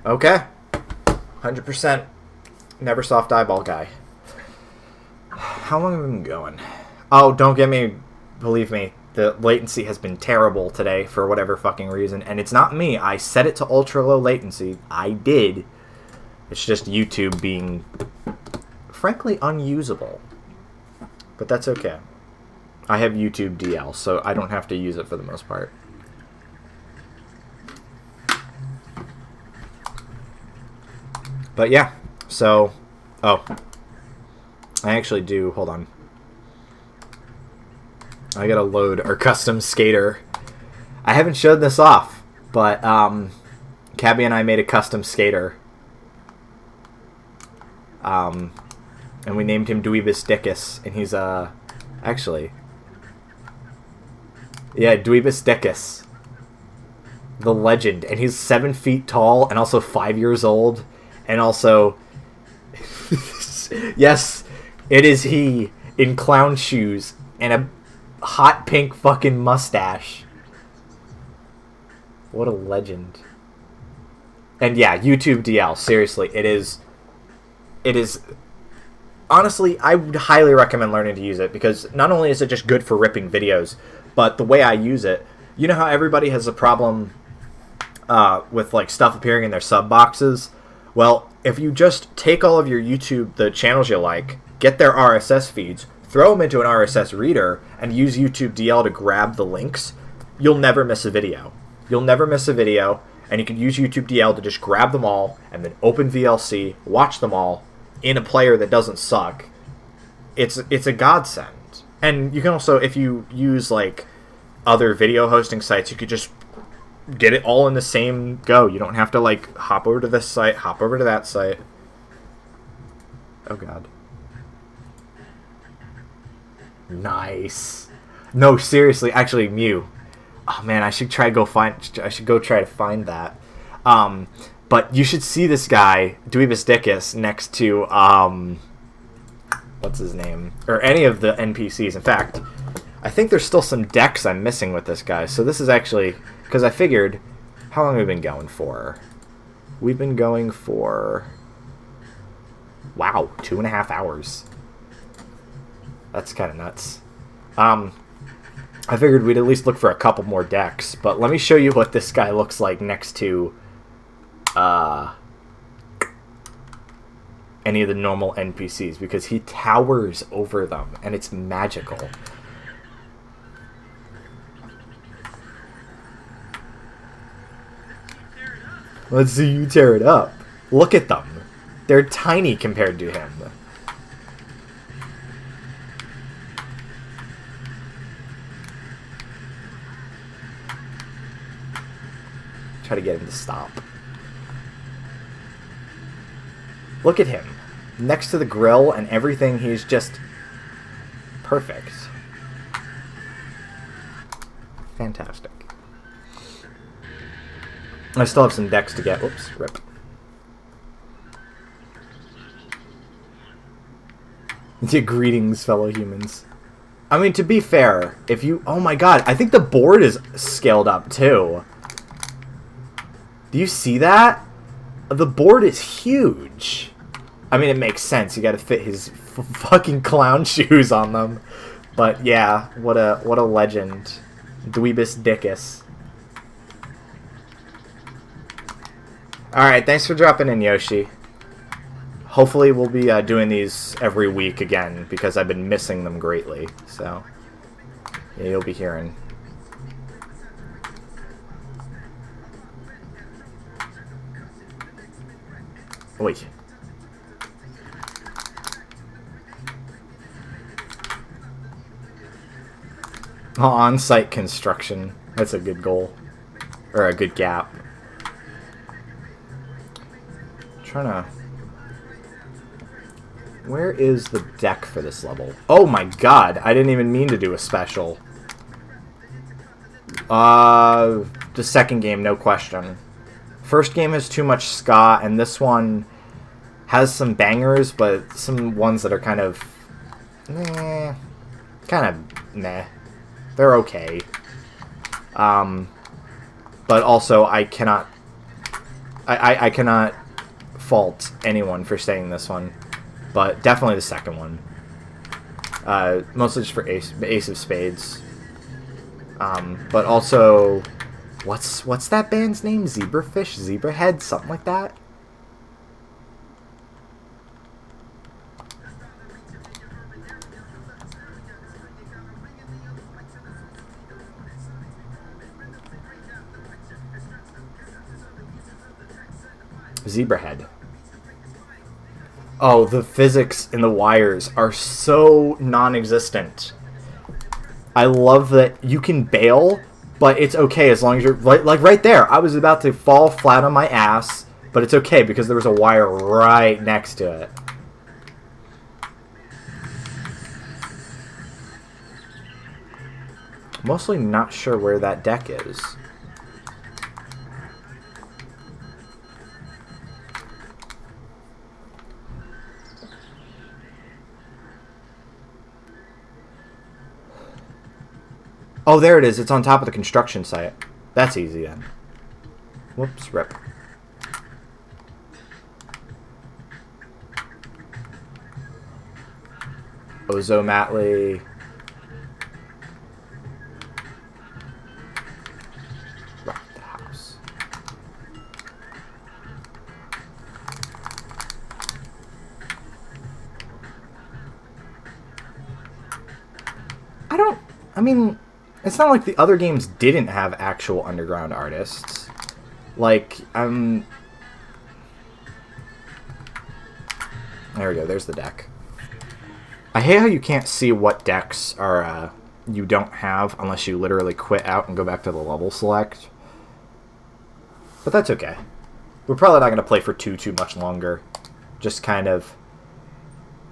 Okay. 100% never soft eyeball guy. How long have we been going? Oh, don't get me. Believe me, the latency has been terrible today for whatever fucking reason, and it's not me. I set it to ultra low latency. I did. It's just YouTube being frankly unusable. But that's okay. I have YouTube DL, so I don't have to use it for the most part. But yeah, so... Oh. I actually do... Hold on. I gotta load our custom skater. I haven't showed this off, but Cabby and I made a custom skater. And we named him Dweebus Dickus, and he's actually, yeah, Dweebus Dickus, the legend, and he's 7 feet tall and also 5 years old, and also, yes, it is he in clown shoes and a hot pink fucking mustache. What a legend. And yeah, YouTube DL, seriously, it is, honestly, I would highly recommend learning to use it, because not only is it just good for ripping videos, but the way I use it, you know how everybody has a problem with like stuff appearing in their sub boxes? Well, if you just take all of your YouTube, the channels you like, get their RSS feeds, throw them into an RSS reader, and use YouTube DL to grab the links, you'll never miss a video. You'll never miss a video, and you can use YouTube DL to just grab them all, and then open VLC, watch them all, in a player that doesn't suck. It's a godsend. And you can also, if you use like other video hosting sites, you could just get it all in the same go. You don't have to like hop over to this site, hop over to that site. Oh god. Nice. No, seriously, actually, Mew. Oh man, I should go try to find that. But you should see this guy, Dweebus Dickus, next to what's his name? Or any of the NPCs. In fact, I think there's still some decks I'm missing with this guy. So this is actually, because I figured, how long have we been going for? We've been going for, wow, 2.5 hours. That's kind of nuts. I figured we'd at least look for a couple more decks, but let me show you what this guy looks like next to any of the normal NPCs, because he towers over them, and it's magical. Let's see you tear it up. Look at them. They're tiny compared to him. Try to get him to stop. Look at him. Next to the grill and everything, he's just perfect. Fantastic. I still have some decks to get. Whoops, rip. Yeah, greetings, fellow humans. I mean, to be fair, if you... Oh my god, I think the board is scaled up, too. Do you see that? The board is huge. I mean, it makes sense. You got to fit his fucking clown shoes on them. But yeah, what a legend, Dweebus Dickus. All right, thanks for dropping in, Yoshi. Hopefully, we'll be doing these every week again because I've been missing them greatly. So yeah, you'll be hearing. Wait. Oh, on-site construction. That's a good goal. Or a good gap. Trying to... Where is the deck for this level? Oh my god, I didn't even mean to do a special. The second game, no question. First game has too much ska, and this one has some bangers, but some ones that are kind of... meh. They're okay. But also, I cannot... I cannot fault anyone for saying this one. But definitely the second one. Mostly just for Ace of Spades. But also... What's that band's name? Zebrafish? Zebrahead? Something like that? Zebrahead. Oh, the physics in the wires are so non-existent. I love that you can bail, but it's okay as long as you're... Like right there, I was about to fall flat on my ass, but it's okay because there was a wire right next to it. Mostly not sure where that deck is. Oh, there it is. It's on top of the construction site. That's easy then. Whoops, rip. Ozo Matley. Rock the house. I mean... It's not like the other games didn't have actual underground artists. Like, there we go, there's the deck. I hate how you can't see what decks are, you don't have unless you literally quit out and go back to the level select. But that's okay. We're probably not going to play for too much longer. Just kind of,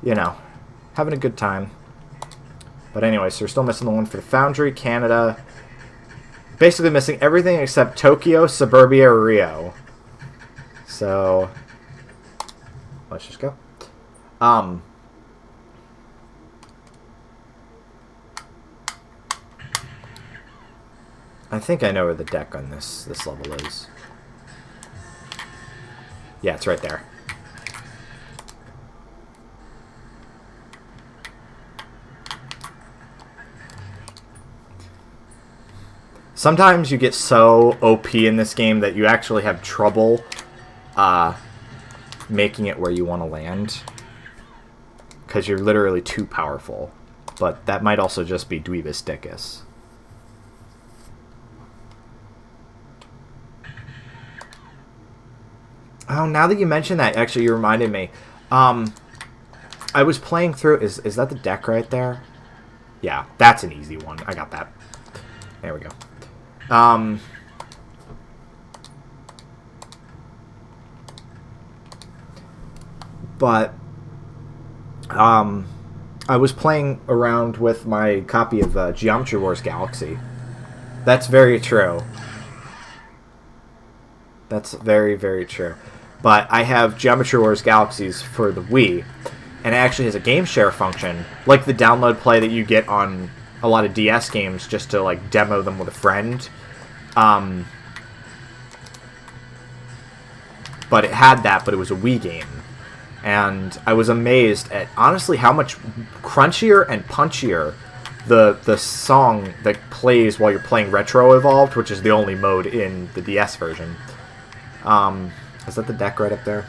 you know, having a good time. But anyway, so we're still missing the one for the Foundry, Canada. Basically missing everything except Tokyo, Suburbia, Rio. So, let's just go. I think I know where the deck on this level is. Yeah, it's right there. Sometimes you get so OP in this game that you actually have trouble making it where you want to land. Because you're literally too powerful. But that might also just be Dweebus Dickus. Oh, now that you mention that, actually you reminded me. I was playing through... Is that the deck right there? Yeah, that's an easy one. I got that. There we go. But I was playing around with my copy of Geometry Wars Galaxy. That's very true. That's very, very true. But I have Geometry Wars Galaxies for the Wii, and it actually has a game share function, like the download play that you get on a lot of DS games just to like demo them with a friend. But it had that, but it was a Wii game. and I was amazed at honestly how much crunchier and punchier the song that plays while you're playing Retro Evolved, which is the only mode in the DS version. Is that the deck right up there?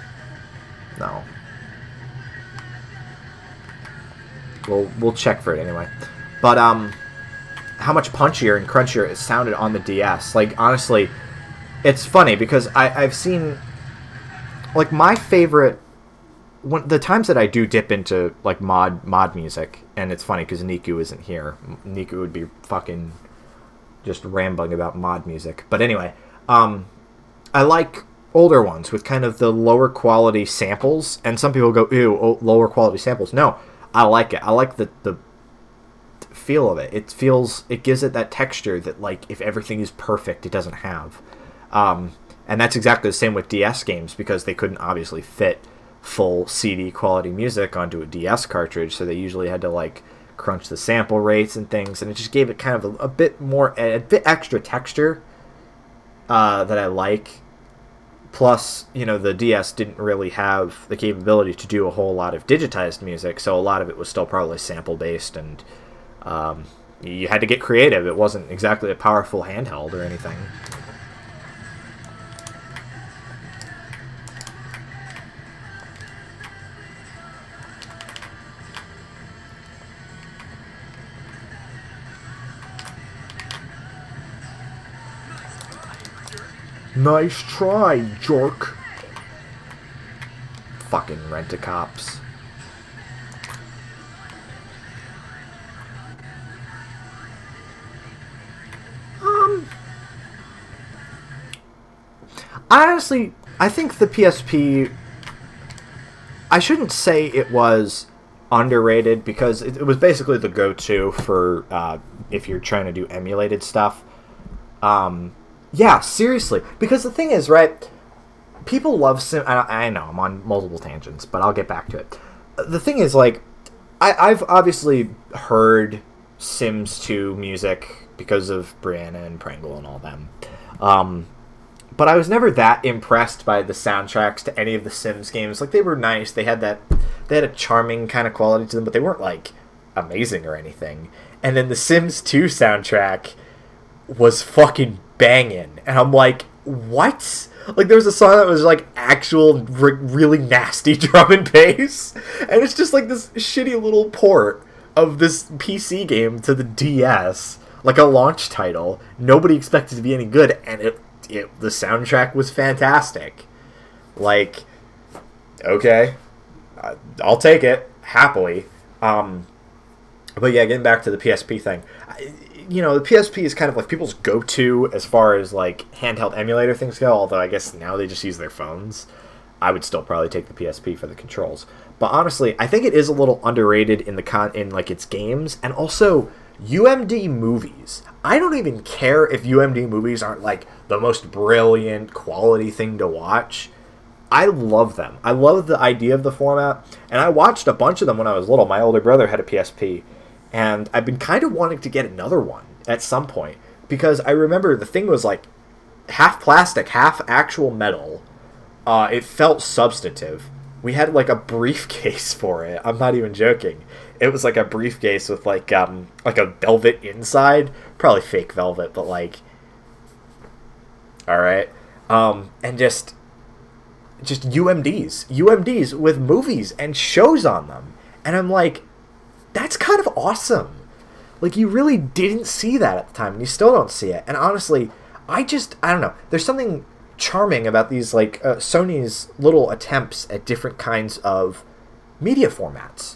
No. We'll check for it anyway. But how much punchier and crunchier it sounded on the DS. Like, honestly, it's funny because I've seen, like, my favorite, the times that I do dip into, like, mod music, and it's funny because Niku isn't here. Niku would be fucking just rambling about mod music. But anyway, I like older ones with kind of the lower quality samples, and some people go, ew, lower quality samples. No, I like it. I like the feel of it. It gives it that texture that, like, if everything is perfect, it doesn't have. And that's exactly the same with DS games, because they couldn't obviously fit full CD quality music onto a DS cartridge, so they usually had to, like, crunch the sample rates and things, and it just gave it kind of a bit extra texture that I like. Plus, you know, the DS didn't really have the capability to do a whole lot of digitized music, so a lot of it was still probably sample-based, and you had to get creative. It wasn't exactly a powerful handheld or anything. Nice try, jerk. Fucking rent-a-cops. Honestly, I think the PSP, I shouldn't say it was underrated, because it was basically the go-to for if you're trying to do emulated stuff. Yeah, seriously. Because the thing is, right, people love I know, I'm on multiple tangents, but I'll get back to it. The thing is, like, I've obviously heard Sims 2 music because of Brianna and Prangle and all them. But I was never that impressed by the soundtracks to any of the Sims games. Like, they were nice. They had a charming kind of quality to them, but they weren't, like, amazing or anything. And then the Sims 2 soundtrack was fucking banging, and I'm like, what? Like, there was a song that was like actual really nasty drum and bass, and it's just like this shitty little port of this PC game to the DS, like a launch title. Nobody expected it to be any good, and the soundtrack was fantastic. Like, okay, I'll take it happily. But yeah, getting back to the PSP thing, you know, the PSP is kind of like people's go-to as far as, like, handheld emulator things go, although I guess now they just use their phones. I would still probably take the PSP for the controls. But honestly, I think it is a little underrated in like its games, and also UMD movies. I don't even care if UMD movies aren't, like, the most brilliant quality thing to watch. I love them. I love the idea of the format, and I watched a bunch of them when I was little. My older brother had a PSP, and I've been kind of wanting to get another one at some point, because I remember the thing was, like, half plastic, half actual metal. It felt substantive. We had, like, a briefcase for it. I'm not even joking. It was, like, a briefcase with, like a velvet inside. Probably fake velvet, but, like, alright. And just UMDs with movies and shows on them. And I'm like, that's kind of awesome. Like, you really didn't see that at the time, and you still don't see it. And honestly, I don't know. There's something charming about these, like, Sony's little attempts at different kinds of media formats.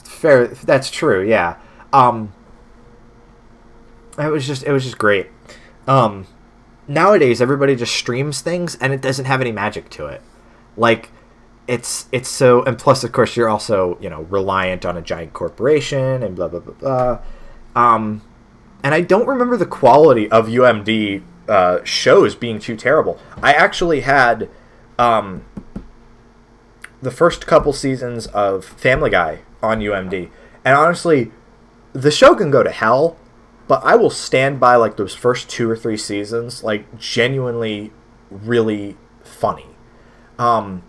Fair, that's true, yeah. It was just great. Nowadays, everybody just streams things, and it doesn't have any magic to it. Like, it's so, and plus, of course, you're also, you know, reliant on a giant corporation and blah blah blah blah. And I don't remember the quality of UMD shows being too terrible. I actually had the first couple seasons of Family Guy on UMD, and honestly, the show can go to hell, but I will stand by, like, those first 2 or 3 seasons, like, genuinely really funny. Um,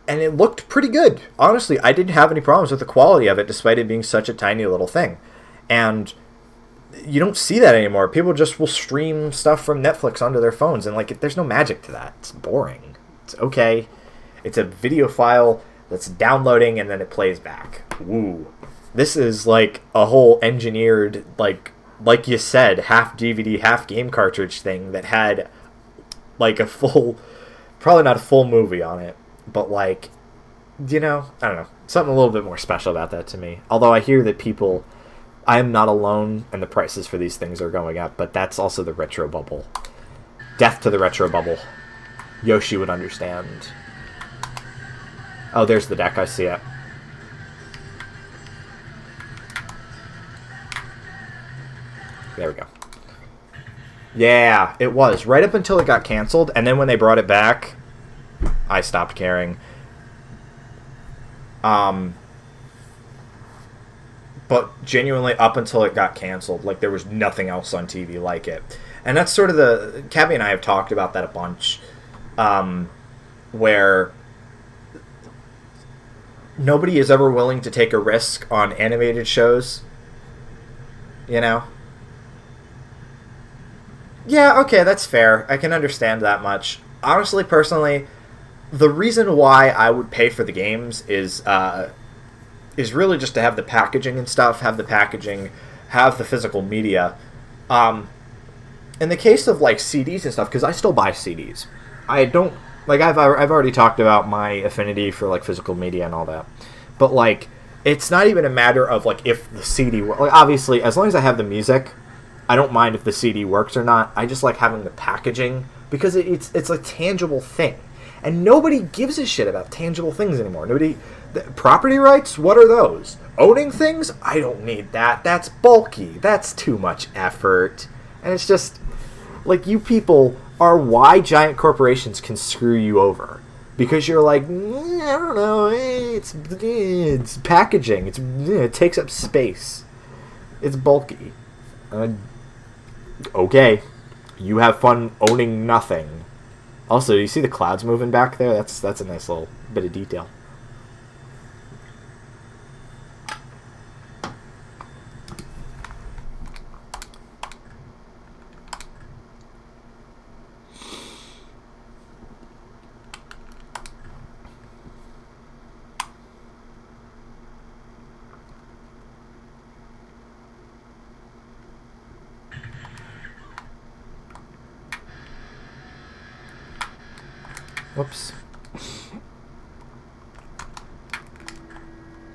and it looked pretty good. Honestly, I didn't have any problems with the quality of it, despite it being such a tiny little thing. And you don't see that anymore. People just will stream stuff from Netflix onto their phones, and like, there's no magic to that. It's boring. It's okay. It's a video file that's downloading, and then it plays back. Woo. This is like a whole engineered, like you said, half DVD, half game cartridge thing that had like a full, probably not a full movie on it, but like, I don't know, something a little bit more special about that to me. Although I hear that people, I am not alone, and the prices for these things are going up, but that's also the retro bubble. Death to the retro bubble. Yoshi would understand. Oh, there's the deck. I see it. There we go. Yeah, it was. Right up until it got canceled, and then when they brought it back, I stopped caring. But genuinely, up until it got canceled, like, there was nothing else on TV like it. And that's sort of the... Cabby and I have talked about that a bunch, where nobody is ever willing to take a risk on animated shows, Yeah, okay, that's fair. I can understand that much. Honestly, personally, the reason why I would pay for the games is really just to have the packaging and stuff, have the physical media. In the case of like CDs and stuff, because I still buy CDs. I don't like I've already talked about my affinity for like physical media and all that, but like it's not even a matter of like if the CD like obviously as long as I have the music, I don't mind if the CD works or not. I just like having the packaging because it's a tangible thing, and nobody gives a shit about tangible things anymore. Property rights, what are those? Owning things, I don't need that. That's bulky. That's too much effort, and it's just like you people are why giant corporations can screw you over. Because you're like, I don't know, it's packaging. It takes up space. It's bulky. Okay, you have fun owning nothing. Also, do you see the clouds moving back there? That's a nice little bit of detail. Whoops.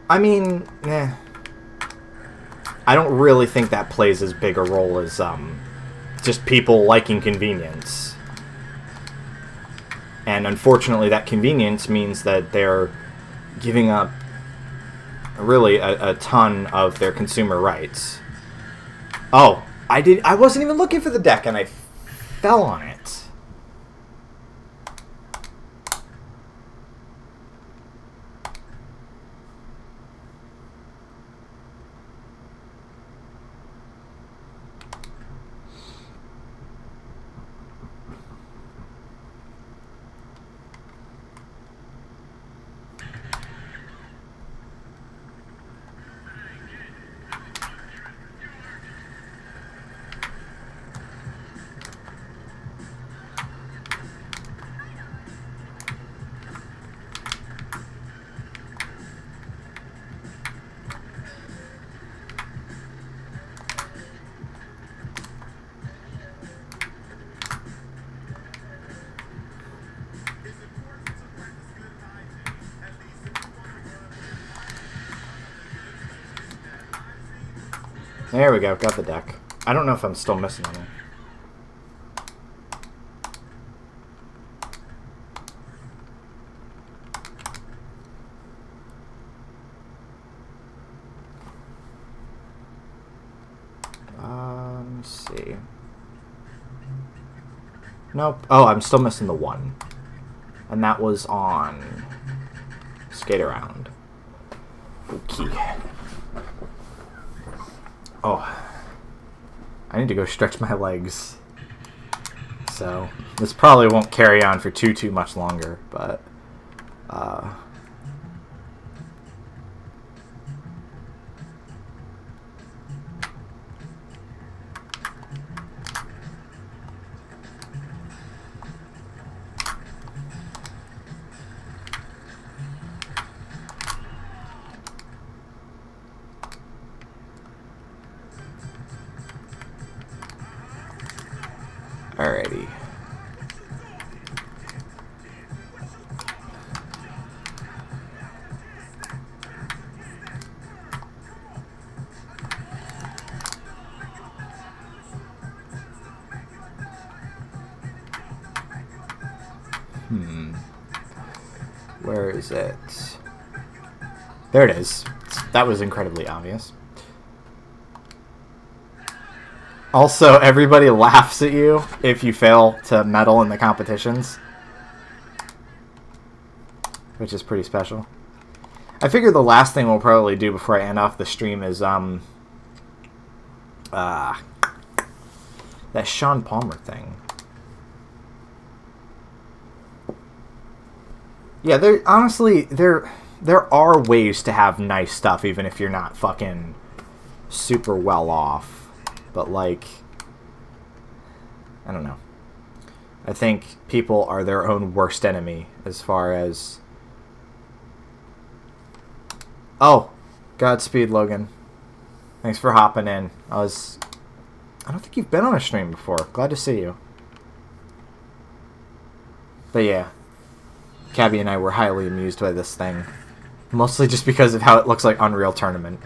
I mean, I don't really think that plays as big a role as just people liking convenience. And unfortunately, that convenience means that they're giving up really a ton of their consumer rights. Oh, I wasn't even looking for the deck, and I fell on it. There we go, got the deck. I don't know if I'm still missing anything. Let's see. Nope. Oh, I'm still missing the one. And that was on Skate Around. Okay. Oh, I need to go stretch my legs. So this probably won't carry on for too much longer, but alrighty. Where is it? There it is. That was incredibly obvious. Also, everybody laughs at you if you fail to medal in the competitions, which is pretty special. I figure the last thing we'll probably do before I end off the stream is that Shaun Palmer thing. Yeah, there are ways to have nice stuff even if you're not fucking super well off. But like, I don't know. I think people are their own worst enemy as far as... Oh, Godspeed, Logan. Thanks for hopping in. I don't think you've been on a stream before. Glad to see you. But yeah, Cabby and I were highly amused by this thing. Mostly just because of how it looks like Unreal Tournament.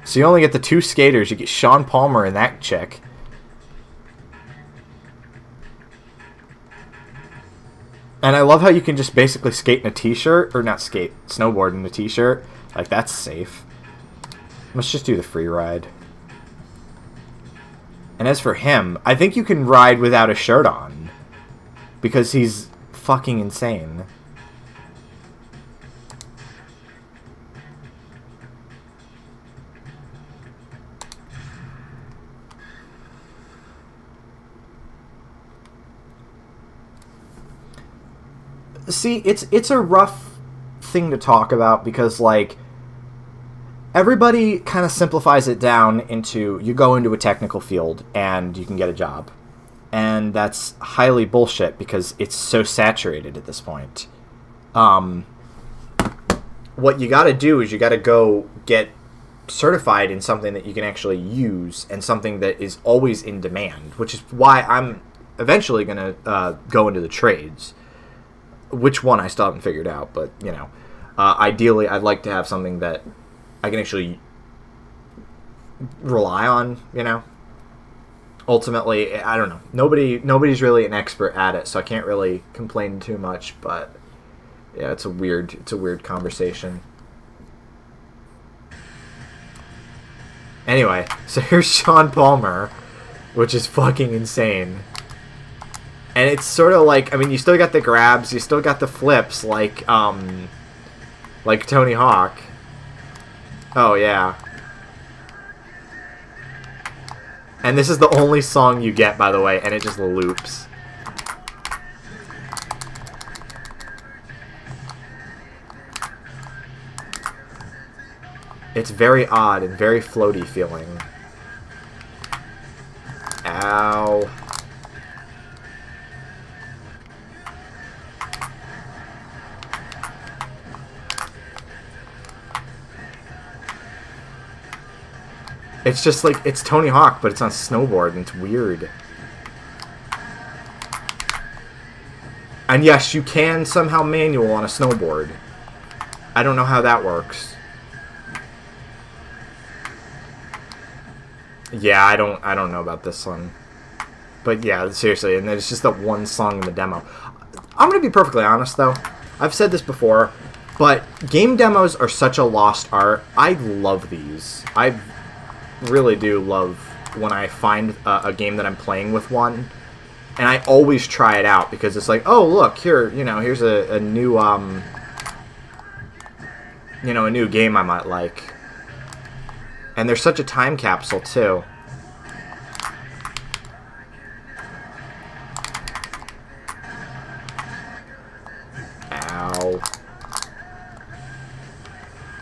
So you only get the two skaters. You get Shaun Palmer and that chick. And I love how you can just basically skate in a t-shirt. Or not skate, snowboard in a t-shirt. Like, that's safe. Let's just do the free ride. And as for him, I think you can ride without a shirt on. Because he's fucking insane. See, it's a rough thing to talk about because, like, everybody kind of simplifies it down into you go into a technical field and you can get a job. And that's highly bullshit because it's so saturated at this point. What you gotta do is you gotta go get certified in something that you can actually use and something that is always in demand, which is why I'm eventually gonna go into the trades. Which one I still haven't figured out, but, you know, ideally I'd like to have something that I can actually rely on, you know. Ultimately, I don't know. Nobody's really an expert at it, so I can't really complain too much, but yeah, it's a weird conversation. Anyway, so here's Shaun Palmer, which is fucking insane. And it's sort of like, I mean, you still got the grabs, you still got the flips, like Tony Hawk. Oh, yeah. And this is the only song you get, by the way, and it just loops. It's very odd and very floaty feeling. Ow. It's just like, it's Tony Hawk, but it's on snowboard, and it's weird. And yes, you can somehow manual on a snowboard. I don't know how that works. Yeah, I don't know about this one. But yeah, seriously, and it's just that one song in the demo. I'm gonna be perfectly honest, though. I've said this before, but game demos are such a lost art. I love these. I really do love when I find a game that I'm playing with one, and I always try it out because it's like, oh look, here, you know, here's a new you know, a new game I might like. And they're such a time capsule, too. Ow.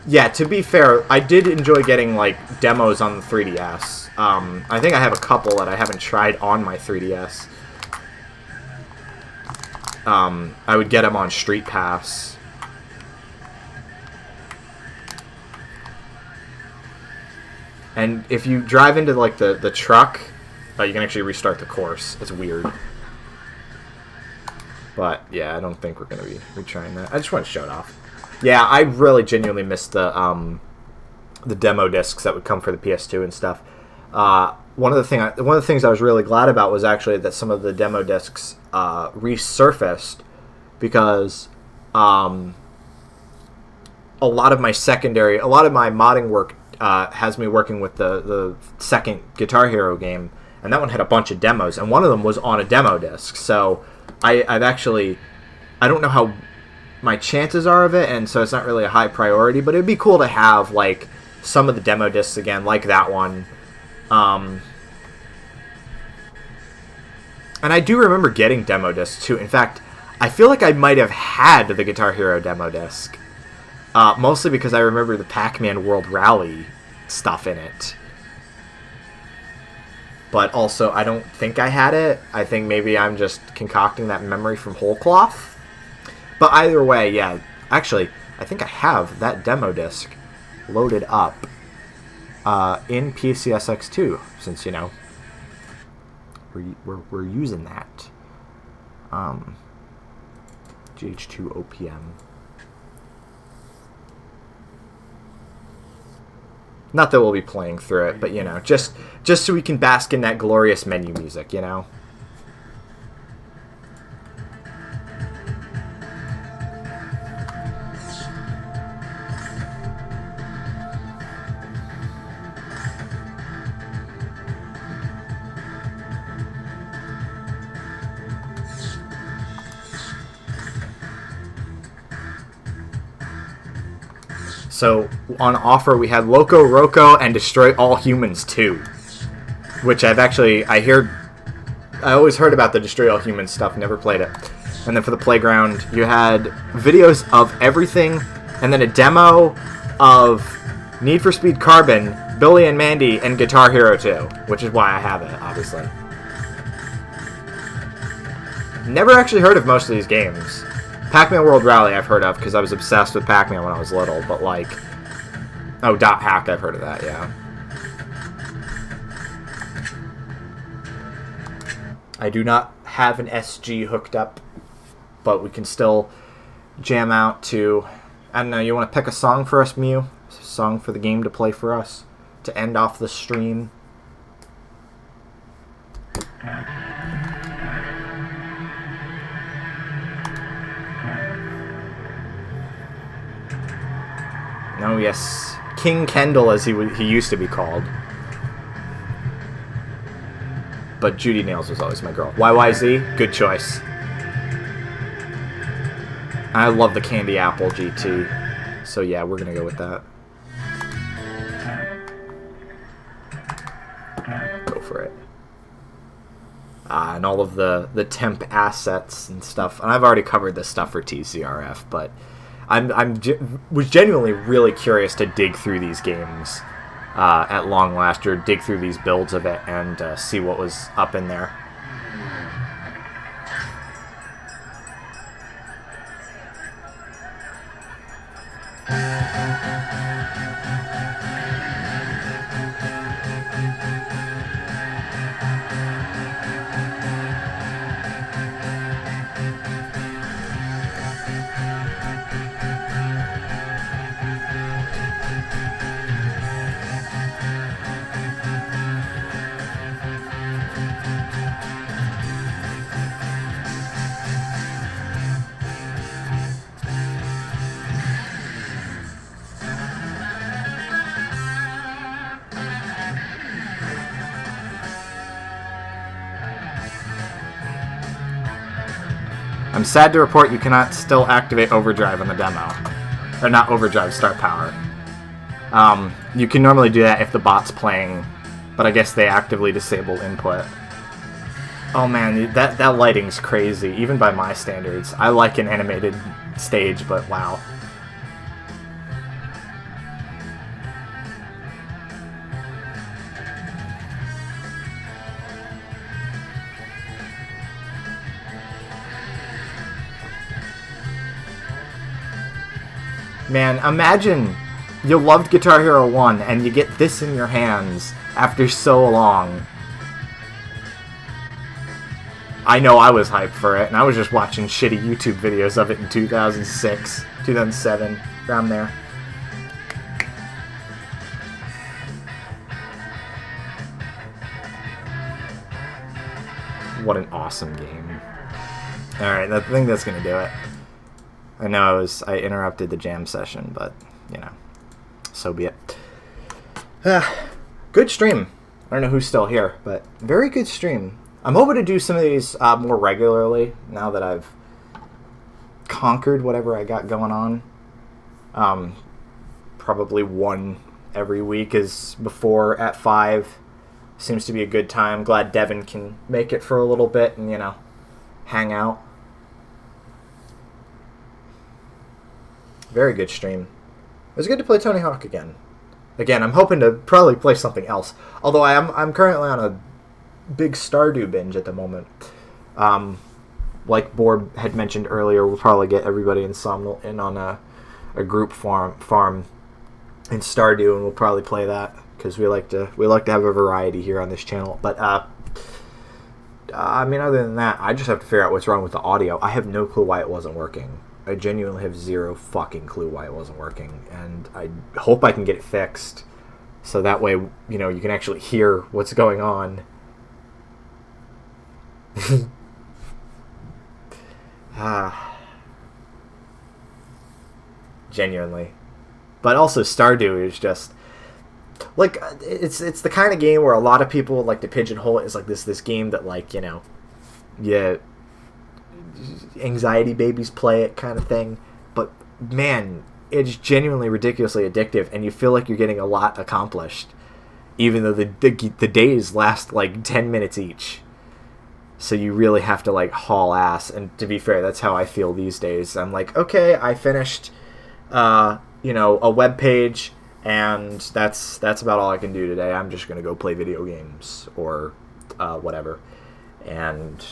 Yeah, to be fair, I did enjoy getting, like, demos on the 3DS. I think I have a couple that I haven't tried on my 3DS. I would get them on Street Pass. And if you drive into, like, the truck, you can actually restart the course. It's weird. But, yeah, I don't think we're going to be retrying that. I just want to show it off. Yeah, I really genuinely missed the demo discs that would come for the PS2 and stuff. One of the things I was really glad about was actually that some of the demo discs resurfaced, because a lot of my modding work has me working with the second Guitar Hero game, and that one had a bunch of demos, and one of them was on a demo disc. So I don't know how my chances are of it, and so it's not really a high priority, but it'd be cool to have, like, some of the demo discs again, like that one. And I do remember getting demo discs too. In fact, I feel like I might have had the Guitar Hero demo disc, mostly because I remember the Pac-Man World Rally stuff in it. But also, I don't think I had it. I think maybe I'm just concocting that memory from whole cloth. But either way, yeah. Actually, I think I have that demo disc loaded up in PCSX2, since, you know, we're using that. GH2 OPM. Not that we'll be playing through it, but, you know, just so we can bask in that glorious menu music, you know? So, on offer, we had Loco Roco and Destroy All Humans 2. Which I always heard about the Destroy All Humans stuff, never played it. And then for the Playground, you had videos of everything, and then a demo of Need for Speed Carbon, Billy and Mandy, and Guitar Hero 2. Which is why I have it, obviously. Never actually heard of most of these games. Pac-Man World Rally I've heard of, because I was obsessed with Pac-Man when I was little, but, like... Oh, Dot Hack, I've heard of that, yeah. I do not have an SG hooked up, but we can still jam out to... I don't know, you want to pick a song for us, Mew? A song for the game to play for us? To end off the stream? Oh, yes. King Kendall, as he used to be called. But Judy Nails was always my girl. YYZ, good choice. I love the Candy Apple GT. So yeah, we're going to go with that. Go for it. And all of the temp assets and stuff. And I've already covered this stuff for TCRF, but... was genuinely really curious to dig through these games at long last, or dig through these builds of it and see what was up in there. I'm sad to report you cannot still activate Overdrive on the demo. Or not Overdrive, Start Power. You can normally do that if the bot's playing, but I guess they actively disable input. Oh man, that lighting's crazy, even by my standards. I like an animated stage, but wow. Man, imagine you loved Guitar Hero 1 and you get this in your hands after so long. I know I was hyped for it, and I was just watching shitty YouTube videos of it in 2006, 2007, around there. What an awesome game. Alright, I think that's going to do it. I know I interrupted the jam session, but, you know, so be it. Good stream. I don't know who's still here, but very good stream. I'm hoping to do some of these more regularly now that I've conquered whatever I got going on. Probably one every week is before at 5. Seems to be a good time. Glad Devin can make it for a little bit and, you know, hang out. Very good stream. It was good to play Tony Hawk again. Again, I'm hoping to probably play something else. Although I'm currently on a big Stardew binge at the moment. Like Borb had mentioned earlier, we'll probably get everybody in Somnol in on a group farm in Stardew, and we'll probably play that because we like to have a variety here on this channel. But I mean, other than that, I just have to figure out what's wrong with the audio. I have no clue why it wasn't working. I genuinely have zero fucking clue why it wasn't working, and I hope I can get it fixed so that way, you know, you can actually hear what's going on. Genuinely. But also Stardew is just like it's the kind of game where a lot of people like to pigeonhole it as like this game that, like, you know, yeah, anxiety babies play it kind of thing. But man, it's genuinely ridiculously addictive, and you feel like you're getting a lot accomplished even though the days last like 10 minutes each. So you really have to like haul ass, and to be fair, that's how I feel these days. I'm like, okay, I finished you know, a web page, and that's about all I can do today. I'm just gonna go play video games or whatever. And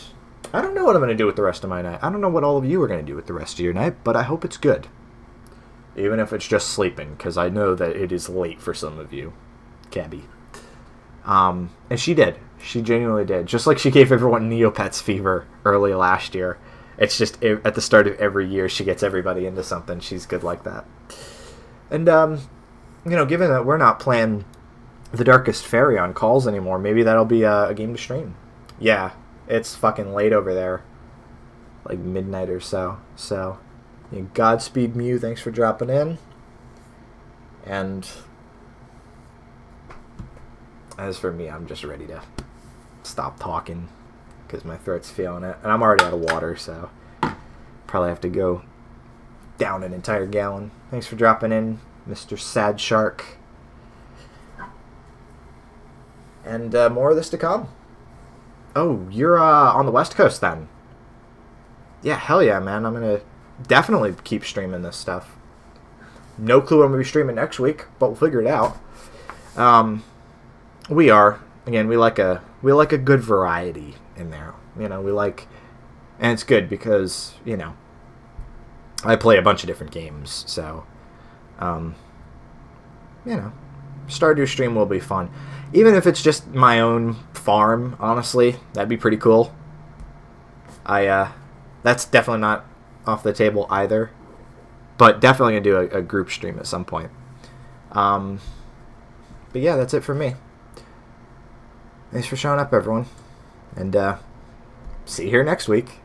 I don't know what I'm gonna do with the rest of my night. I don't know what all of you are gonna do with the rest of your night, but I hope it's good. Even if it's just sleeping, because I know that it is late for some of you. Cabby. And she did. She genuinely did. Just like she gave everyone Neopets fever early last year. It's just at the start of every year she gets everybody into something. She's good like that. And, you know, given that we're not playing The Darkest Fairy on calls anymore, maybe that'll be a game to stream. Yeah, it's fucking late over there. Like midnight or so. So, you know, Godspeed Mew, thanks for dropping in. And as for me, I'm just ready to stop talking because my throat's feeling it. And I'm already out of water, so probably have to go down an entire gallon. Thanks for dropping in, Mr. Sad Shark. And more of this to come. Oh, you're on the West Coast then? Yeah, hell yeah, man. I'm going to definitely keep streaming this stuff. No clue when I'm going to be streaming next week, but we'll figure it out. We are. Again, we like a good variety in there. You know, we like, and it's good because, you know, I play a bunch of different games, so, you know, Stardew stream will be fun. Even if it's just my own farm, honestly, that'd be pretty cool. That's definitely not off the table either, but definitely gonna do a group stream at some point. But yeah, that's it for me. Thanks for showing up, everyone, and see you here next week.